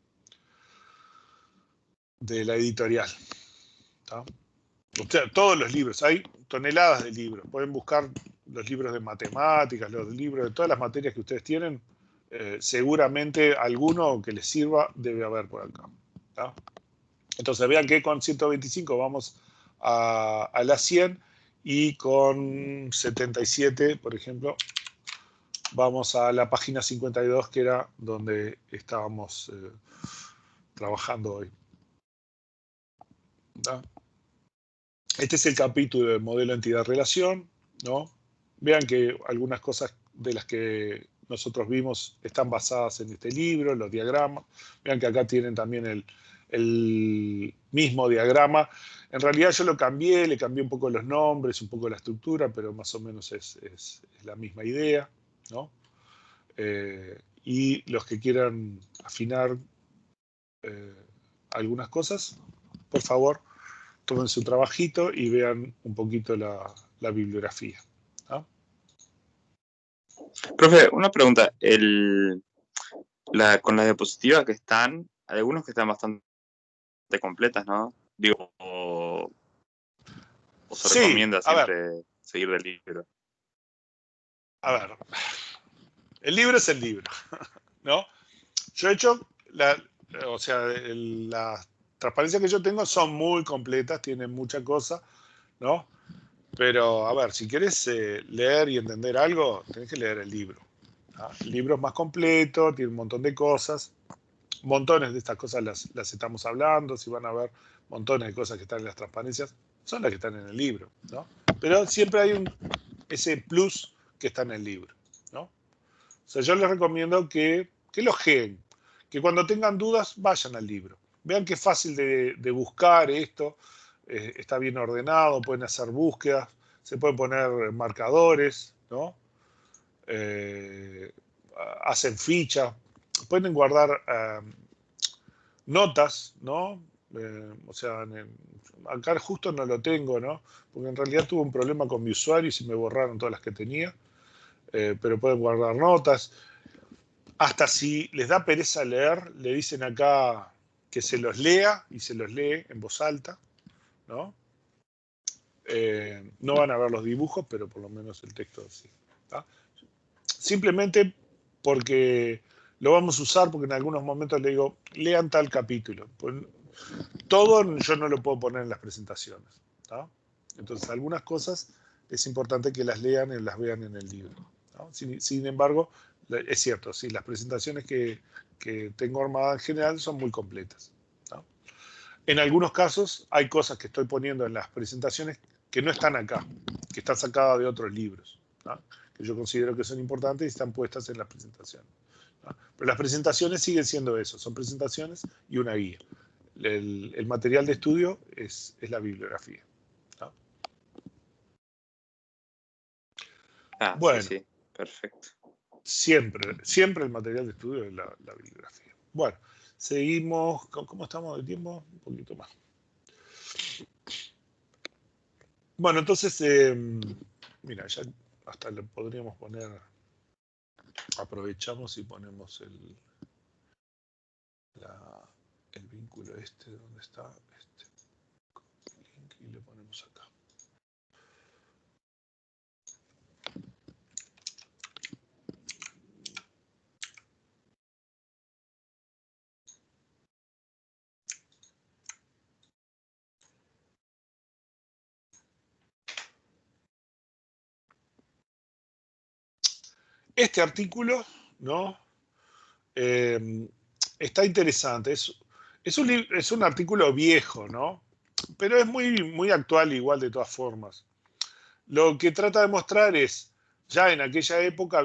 De la editorial. ¿Tá? O sea, todos los libros, hay toneladas de libros. Pueden buscar los libros de matemáticas, los libros de todas las materias que ustedes tienen. Seguramente alguno que les sirva debe haber por acá. ¿Tá? Entonces vean que con 125 vamos a las 100 y con 77, por ejemplo, vamos a la página 52, que era donde estábamos trabajando hoy. ¿Tá? Este es el capítulo del modelo entidad-relación, ¿no? Vean que algunas cosas de las que nosotros vimos están basadas en este libro, los diagramas. Vean que acá tienen también el mismo diagrama. En realidad yo lo cambié, le cambié un poco los nombres, un poco la estructura, pero más o menos es la misma idea, ¿no? Y los que quieran afinar algunas cosas, por favor, tomen su trabajito y vean un poquito la bibliografía. ¿No? Profe, una pregunta. Con las diapositivas que están, hay algunos que están bastante completas, ¿no? Digo, o se recomienda siempre seguir del libro. A ver, el libro es el libro, ¿no? Yo he hecho, las transparencias que yo tengo son muy completas, tienen mucha cosa, ¿no? Pero, a ver, si quieres leer y entender algo, tenés que leer el libro. ¿No? El libro es más completo, tiene un montón de cosas. Montones de estas cosas las estamos hablando. Si van a ver montones de cosas que están en las transparencias, son las que están en el libro, ¿no? Pero siempre hay ese plus que está en el libro, ¿no? O sea, yo les recomiendo que lo ojeen, que cuando tengan dudas vayan al libro. Vean que es fácil de buscar esto. Está bien ordenado, pueden hacer búsquedas, se pueden poner marcadores, ¿no? Hacen fichas, pueden guardar notas, ¿no? O sea, acá justo no lo tengo, ¿no? Porque en realidad tuve un problema con mi usuario y se me borraron todas las que tenía, pero pueden guardar notas. Hasta si les da pereza leer, le dicen acá que se los lea y se los lee en voz alta, ¿no? No van a ver los dibujos, pero por lo menos el texto sí. ¿Tá? Simplemente porque lo vamos a usar, porque en algunos momentos le digo, lean tal capítulo. Pues, todo yo no lo puedo poner en las presentaciones. ¿Tá? Entonces, algunas cosas es importante que las lean y las vean en el libro. ¿No? Sin embargo, es cierto, sí, las presentaciones que tengo armadas en general son muy completas. ¿No? En algunos casos hay cosas que estoy poniendo en las presentaciones que no están acá, que están sacadas de otros libros, ¿no? Que yo considero que son importantes y están puestas en las presentaciones, ¿no? Pero las presentaciones siguen siendo eso, son presentaciones y una guía. El material de estudio es la bibliografía, ¿no? Bueno, sí, perfecto. Siempre el material de estudio es la bibliografía. Bueno, seguimos. ¿Cómo estamos de tiempo? Un poquito más. Bueno, entonces, mira, ya hasta le podríamos poner, aprovechamos y ponemos el vínculo ¿dónde está? Link, y le ponemos acá. Este artículo, ¿no? Está interesante. Es un artículo viejo, ¿no? Pero es muy actual igual de todas formas. Lo que trata de mostrar es, ya en aquella época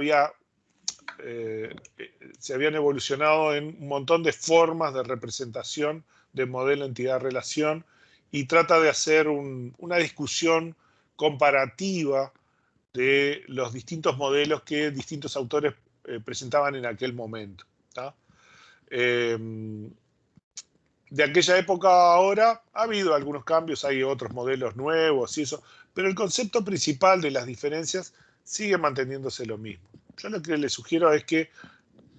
se habían evolucionado en un montón de formas de representación de modelo entidad-relación y trata de hacer una discusión comparativa de los distintos modelos que distintos autores presentaban en aquel momento. ¿Tá? De aquella época a ahora ha habido algunos cambios, hay otros modelos nuevos y eso, pero el concepto principal de las diferencias sigue manteniéndose lo mismo. Yo lo que les sugiero es que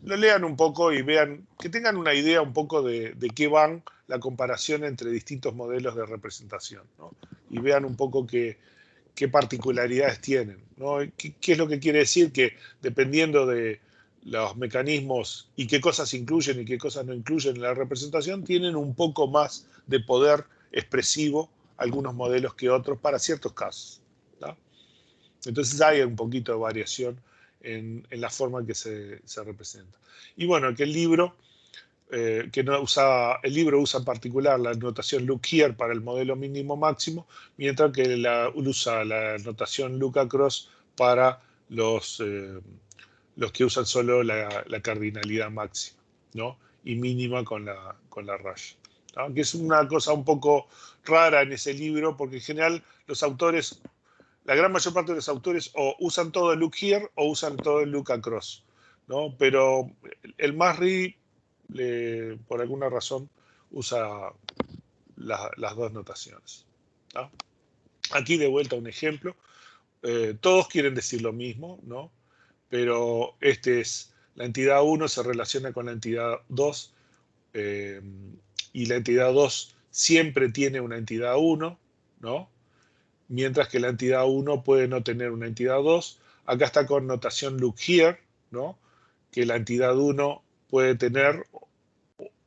lo lean un poco y vean, que tengan una idea un poco de qué van la comparación entre distintos modelos de representación, ¿no? Y vean un poco qué particularidades tienen, ¿no? ¿Qué es lo que quiere decir? Que dependiendo de los mecanismos y qué cosas incluyen y qué cosas no incluyen en la representación, tienen un poco más de poder expresivo algunos modelos que otros para ciertos casos, ¿no? Entonces hay un poquito de variación en la forma en que se representa. Y bueno, que el libro, el libro usa en particular la notación look here para el modelo mínimo máximo, mientras que usa la notación look across para los que usan solo la cardinalidad máxima, ¿no? Y mínima con la raya, ¿no? Que es una cosa un poco rara en ese libro, porque en general los autores, la gran mayor parte de los autores o usan todo el look here o usan todo el look across, ¿no? Pero el Masri, por alguna razón, usa las dos notaciones, ¿no? Aquí de vuelta un ejemplo. Todos quieren decir lo mismo, ¿no? Pero la entidad 1 se relaciona con la entidad 2 y la entidad 2 siempre tiene una entidad 1, ¿no? Mientras que la entidad 1 puede no tener una entidad 2. Acá está con notación look here, ¿no? Que la entidad 1 puede tener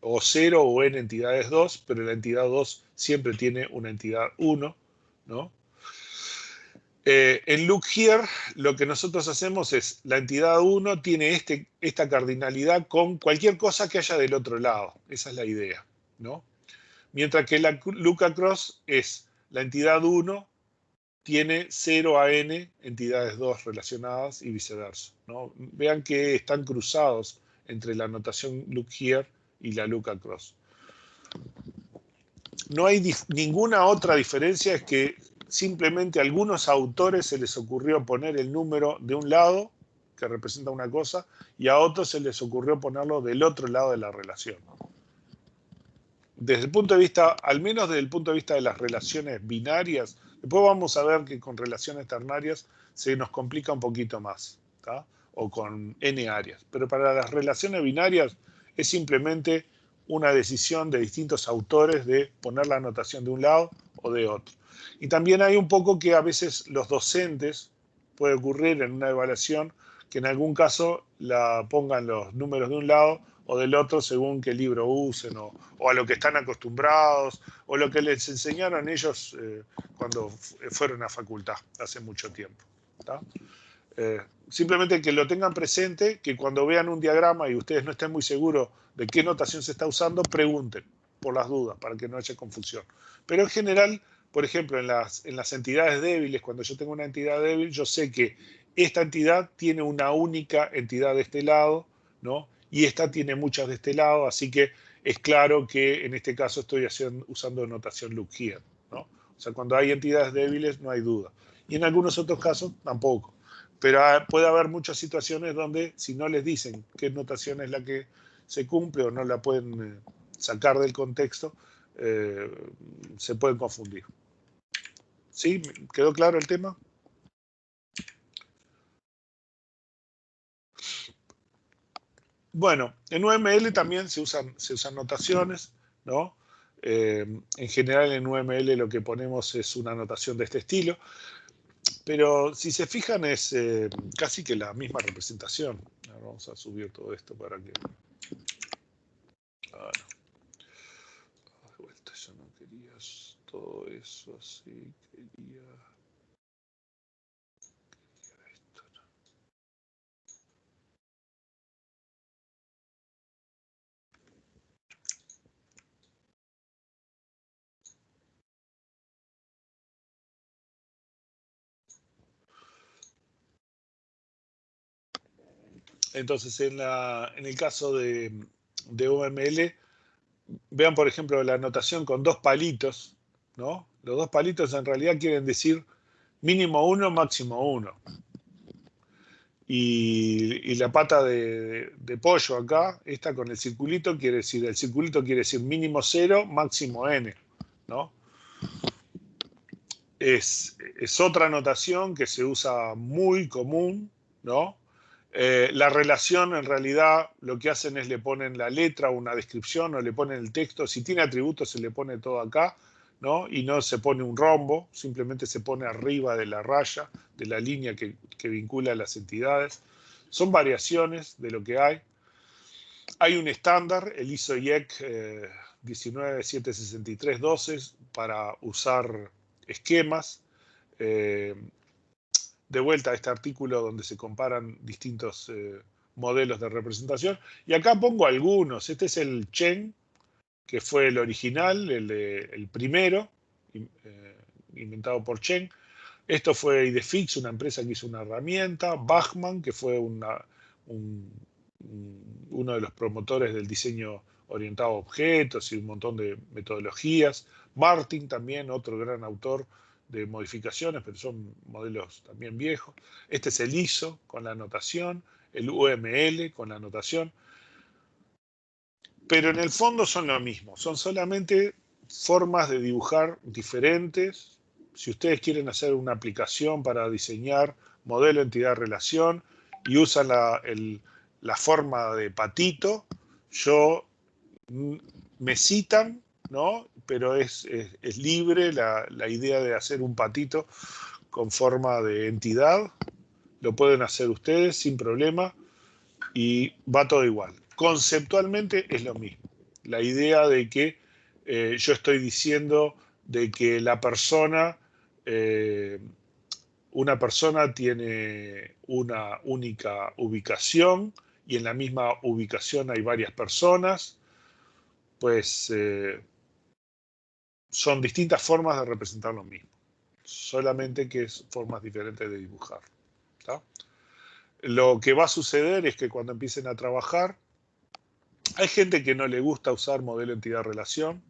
o 0 o n entidades 2, pero la entidad 2 siempre tiene una entidad 1, ¿no? En look here lo que nosotros hacemos es, la entidad 1 tiene esta cardinalidad con cualquier cosa que haya del otro lado. Esa es la idea, ¿no? Mientras que la look across es, la entidad 1 tiene 0 a n entidades 2 relacionadas y viceversa, ¿no? Vean que están cruzados entre la notación look here y la look across. No hay ninguna otra diferencia, es que simplemente a algunos autores se les ocurrió poner el número de un lado, que representa una cosa, y a otros se les ocurrió ponerlo del otro lado de la relación. Desde el punto de vista, al menos desde el punto de vista de las relaciones binarias, después vamos a ver que con relaciones ternarias se nos complica un poquito más, ¿tá? O con n áreas. Pero para las relaciones binarias es simplemente una decisión de distintos autores de poner la notación de un lado o de otro. Y también hay un poco que a veces los docentes, puede ocurrir en una evaluación, que en algún caso la pongan los números de un lado o del otro según qué libro usen o a lo que están acostumbrados o lo que les enseñaron ellos cuando fueron a facultad hace mucho tiempo, ¿tá? Simplemente que lo tengan presente, que cuando vean un diagrama y ustedes no estén muy seguros de qué notación se está usando, pregunten por las dudas para que no haya confusión. Pero en general, por ejemplo, en las entidades débiles, cuando yo tengo una entidad débil, yo sé que esta entidad tiene una única entidad de este lado, ¿no? Y esta tiene muchas de este lado, así que es claro que en este caso estoy usando notación look here, ¿no? O sea, cuando hay entidades débiles no hay duda. Y en algunos otros casos tampoco. Pero puede haber muchas situaciones donde si no les dicen qué notación es la que se cumple o no la pueden sacar del contexto, se pueden confundir. ¿Sí? ¿Quedó claro el tema? Bueno, en UML también se usan notaciones, ¿no? En general en UML lo que ponemos es una notación de este estilo, pero si se fijan es casi que la misma representación. Ahora vamos a subir todo esto para que... Ah, no. De vuelta, yo no quería todo eso así, quería esto, ¿no? Entonces, en el caso de UML, vean, por ejemplo, la notación con dos palitos, ¿no? Los dos palitos en realidad quieren decir mínimo 1, máximo 1. Y la pata de pollo acá, esta con el circulito, el circulito quiere decir mínimo 0, máximo n, ¿no? Es otra notación que se usa muy común, ¿no? La relación, en realidad, lo que hacen es le ponen la letra o una descripción o le ponen el texto. Si tiene atributos, se le pone todo acá, ¿no? Y no se pone un rombo, simplemente se pone arriba de la raya, de la línea que vincula a las entidades. Son variaciones de lo que hay. Hay un estándar, el ISO IEC 1976312, para usar esquemas. De vuelta a este artículo donde se comparan distintos modelos de representación. Y acá pongo algunos. Este es el Chen, que fue el original, el primero, inventado por Chen. Esto fue Idefix, una empresa que hizo una herramienta. Bachmann, que fue uno de los promotores del diseño orientado a objetos y un montón de metodologías. Martin también, otro gran autor de modificaciones, pero son modelos también viejos. Este es el ISO con la anotación, el UML con la anotación. Pero en el fondo son lo mismo, son solamente formas de dibujar diferentes. Si ustedes quieren hacer una aplicación para diseñar modelo, entidad, relación y usan la forma de patito, me citan, ¿no? Pero es libre la idea de hacer un patito con forma de entidad. Lo pueden hacer ustedes sin problema y va todo igual. Conceptualmente es lo mismo. La idea de que yo estoy diciendo de que una persona tiene una única ubicación y en la misma ubicación hay varias personas, pues son distintas formas de representar lo mismo, solamente que es formas diferentes de dibujar, ¿tá? Lo que va a suceder es que cuando empiecen a trabajar, hay gente que no le gusta usar modelo entidad-relación.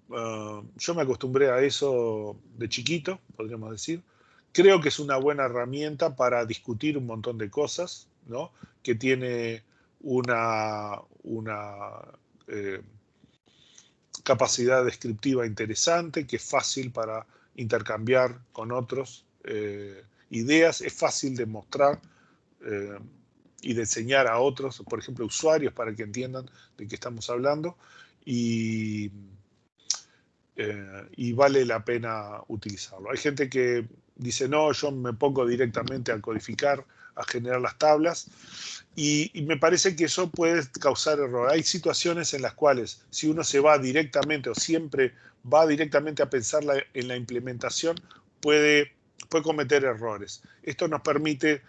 Yo me acostumbré a eso de chiquito, podríamos decir. Creo que es una buena herramienta para discutir un montón de cosas, ¿no? Que tiene una capacidad descriptiva interesante, que es fácil para intercambiar con otros ideas, es fácil de mostrar y de enseñar a otros, por ejemplo, usuarios, para que entiendan de qué estamos hablando, y vale la pena utilizarlo. Hay gente que dice, no, yo me pongo directamente a codificar, a generar las tablas, y me parece que eso puede causar error. Hay situaciones en las cuales si uno se va directamente o siempre va directamente a pensar en la implementación, puede cometer errores. Esto nos permite,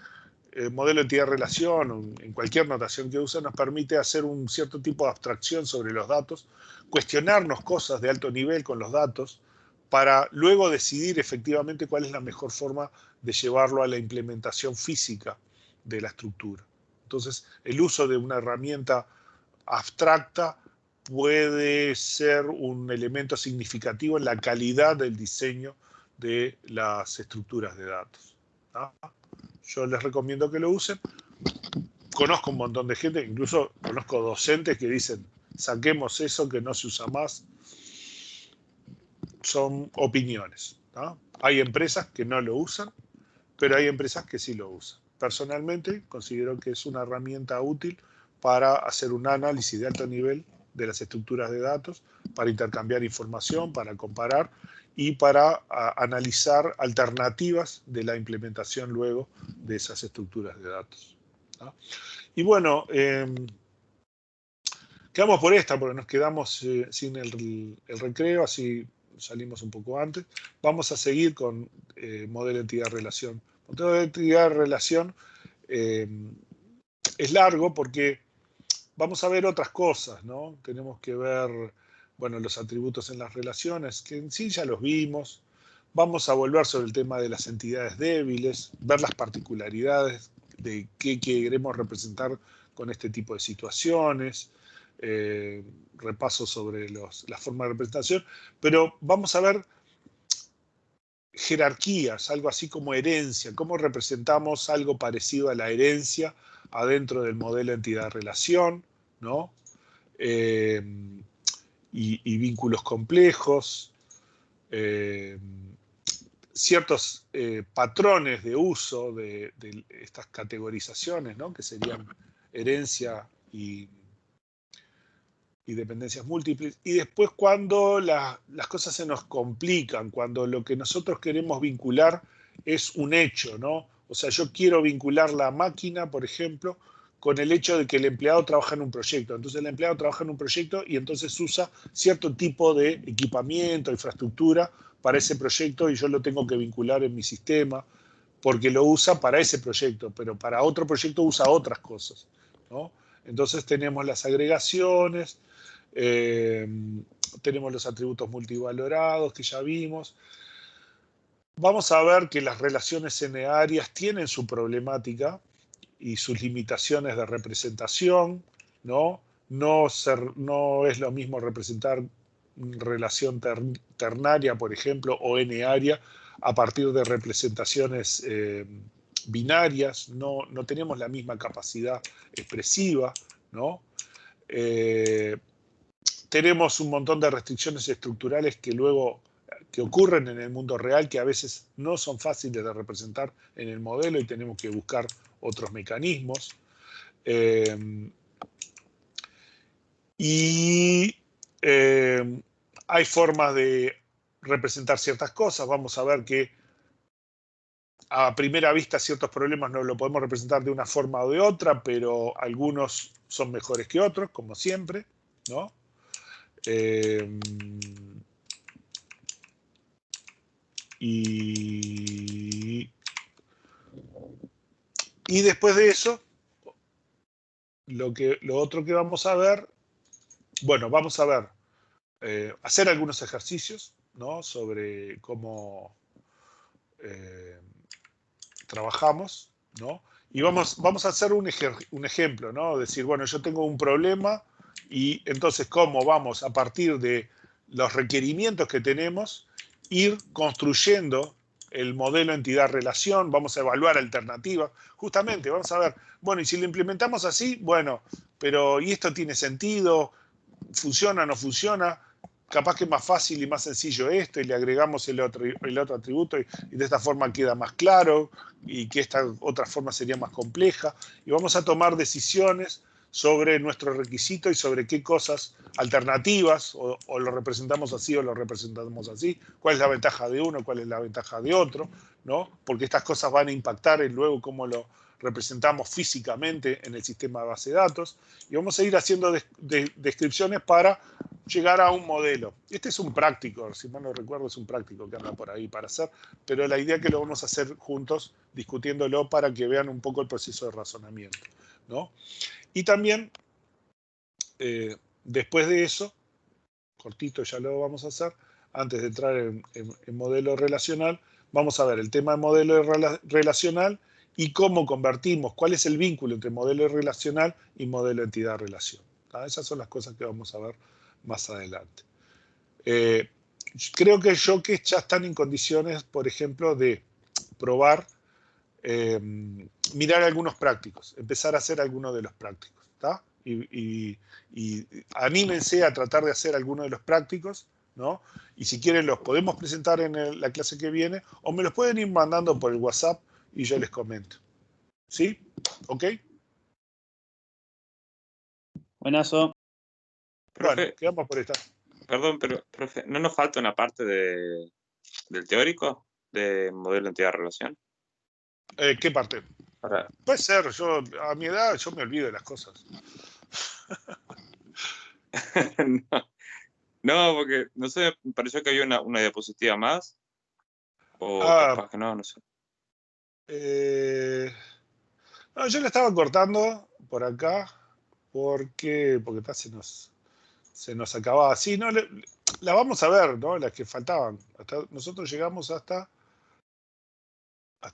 modelo entidad-relación, en cualquier notación que use, nos permite hacer un cierto tipo de abstracción sobre los datos, cuestionarnos cosas de alto nivel con los datos, para luego decidir efectivamente cuál es la mejor forma de llevarlo a la implementación física de la estructura. Entonces, el uso de una herramienta abstracta puede ser un elemento significativo en la calidad del diseño de las estructuras de datos, ¿no? Yo les recomiendo que lo usen. Conozco un montón de gente, incluso conozco docentes que dicen, saquemos eso que no se usa más. Son opiniones, ¿no? Hay empresas que no lo usan, pero hay empresas que sí lo usan. Personalmente considero que es una herramienta útil para hacer un análisis de alto nivel de las estructuras de datos, para intercambiar información, para comparar y para analizar alternativas de la implementación luego de esas estructuras de datos, ¿no? Y bueno, quedamos por esta porque nos quedamos sin el recreo, así salimos un poco antes. Vamos a seguir con modelo entidad-relación. Modelo de entidad-relación es largo porque vamos a ver otras cosas, ¿no? Tenemos que ver, bueno, los atributos en las relaciones, que en sí ya los vimos. Vamos a volver sobre el tema de las entidades débiles, ver las particularidades de qué queremos representar con este tipo de situaciones, repaso sobre las formas de representación, pero vamos a ver jerarquías, algo así como herencia, cómo representamos algo parecido a la herencia adentro del modelo entidad-relación, ¿no? Y vínculos complejos, ciertos patrones de uso de estas categorizaciones, ¿no? Que serían herencia y dependencias múltiples. Y después cuando las cosas se nos complican, cuando lo que nosotros queremos vincular es un hecho, ¿no? O sea, yo quiero vincular la máquina, por ejemplo, con el hecho de que el empleado trabaja en un proyecto. Entonces el empleado trabaja en un proyecto y entonces usa cierto tipo de equipamiento, infraestructura para ese proyecto y yo lo tengo que vincular en mi sistema porque lo usa para ese proyecto, pero para otro proyecto usa otras cosas, ¿no? Entonces tenemos las agregaciones, tenemos los atributos multivalorados que ya vimos. Vamos a ver que las relaciones n-áreas tienen su problemática y sus limitaciones de representación, ¿no? No es lo mismo representar relación ternaria, por ejemplo, o n-área a partir de representaciones binarias, no tenemos la misma capacidad expresiva, ¿no? Tenemos un montón de restricciones estructurales que ocurren en el mundo real, que a veces no son fáciles de representar en el modelo y tenemos que buscar otros mecanismos. Hay formas de representar ciertas cosas. Vamos a ver que a primera vista ciertos problemas no lo podemos representar de una forma o de otra, pero algunos son mejores que otros, como siempre, ¿no? Y después de eso, lo otro que vamos a ver, bueno, vamos a ver, hacer algunos ejercicios, ¿no? Sobre cómo trabajamos, ¿no? Y vamos a hacer un ejemplo, ¿no? Decir, bueno, yo tengo un problema y entonces cómo vamos a partir de los requerimientos que tenemos ir construyendo el modelo entidad-relación, vamos a evaluar alternativas, justamente vamos a ver, bueno, y si lo implementamos así, bueno, pero ¿y esto tiene sentido? ¿Funciona o no funciona? Capaz que es más fácil y más sencillo esto y le agregamos el otro atributo y de esta forma queda más claro y que esta otra forma sería más compleja y vamos a tomar decisiones sobre nuestro requisito y sobre qué cosas alternativas o lo representamos así o lo representamos así, cuál es la ventaja de uno, cuál es la ventaja de otro, ¿no? Porque estas cosas van a impactar en luego cómo lo representamos físicamente en el sistema de base de datos y vamos a ir haciendo descripciones para llegar a un modelo. Este es un práctico, si mal no recuerdo, es un práctico que anda por ahí para hacer, pero la idea es que lo vamos a hacer juntos, discutiéndolo para que vean un poco el proceso de razonamiento, ¿no? Y también, después de eso, cortito ya lo vamos a hacer, antes de entrar en modelo relacional, vamos a ver el tema de modelo relacional y cómo convertimos, cuál es el vínculo entre modelo relacional y modelo entidad-relación. Esas son las cosas que vamos a ver más adelante. Creo que que ya están en condiciones, por ejemplo, de probar, mirar algunos prácticos, empezar a hacer algunos de los prácticos, ¿tá? Y anímense a tratar de hacer algunos de los prácticos, ¿no? Y si quieren los podemos presentar en la clase que viene o me los pueden ir mandando por el WhatsApp y yo les comento. ¿Sí? ¿Ok? Buenazo. Bueno, quedamos por esta. Perdón, pero, profe, ¿no nos falta una parte del teórico de modelo entidad-relación? ¿Qué parte? Puede ser, a mi edad yo me olvido de las cosas. No, porque, no sé, me pareció que había una diapositiva más. O capaz que no sé. No, yo le estaba cortando por acá porque se nos acababa así. No, la vamos a ver, ¿no? Las que faltaban. Nosotros llegamos ¿hasta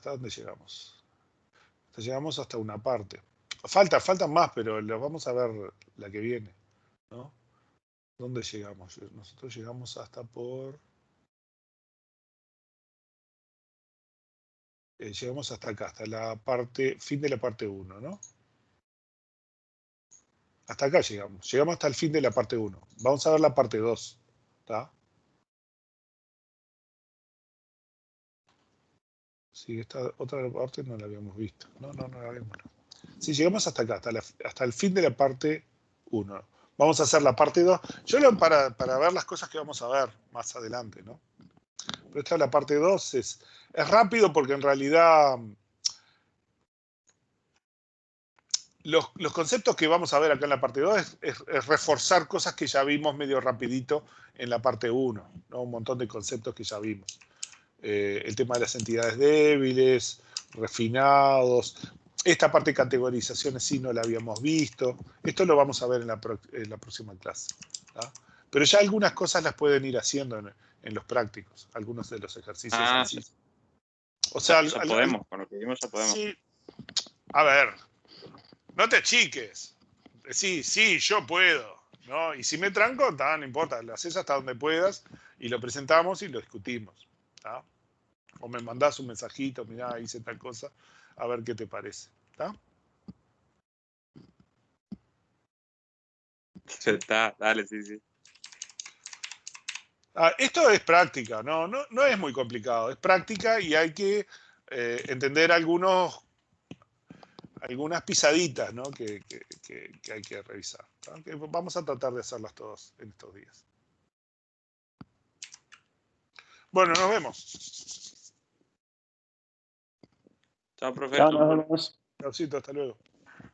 dónde llegamos? Llegamos hasta una parte. Faltan más, pero las vamos a ver la que viene, ¿no? ¿Dónde llegamos? Nosotros llegamos hasta por... llegamos hasta acá, hasta la parte, fin de la parte 1, ¿no? Hasta acá llegamos. Llegamos hasta el fin de la parte 1. Vamos a ver la parte 2. ¿Está? Sí, esta otra parte no la habíamos visto. No la habíamos. Sí, llegamos hasta acá, hasta el fin de la parte 1. Vamos a hacer la parte 2. Para ver las cosas que vamos a ver más adelante, ¿no? Pero esta es la parte 2. Es rápido porque en realidad los conceptos que vamos a ver acá en la parte 2 es reforzar cosas que ya vimos medio rapidito en la parte 1, ¿no? Un montón de conceptos que ya vimos. El tema de las entidades débiles, refinados. Esta parte de categorizaciones sí no la habíamos visto. Esto lo vamos a ver en la próxima clase, ¿tá? Pero ya algunas cosas las pueden ir haciendo en los prácticos, algunos de los ejercicios. O sea, ya podemos, con lo que vimos ya podemos. Sí. A ver, no te achiques. Sí, yo puedo, ¿no? Y si me tranco, no importa, lo haces hasta donde puedas y lo presentamos y lo discutimos, ¿tá? O me mandás un mensajito, mirá, hice tal cosa, a ver qué te parece, ¿tá? Está, dale, sí. Esto es práctica, no es muy complicado, es práctica y hay que entender algunas pisaditas, ¿no? que hay que revisar, ¿tá? Que vamos a tratar de hacerlas todos en estos días. Bueno, nos vemos. Chao, profe. Chao, nos vemos. Chaucito, hasta luego.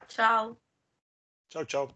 Chao. Chau.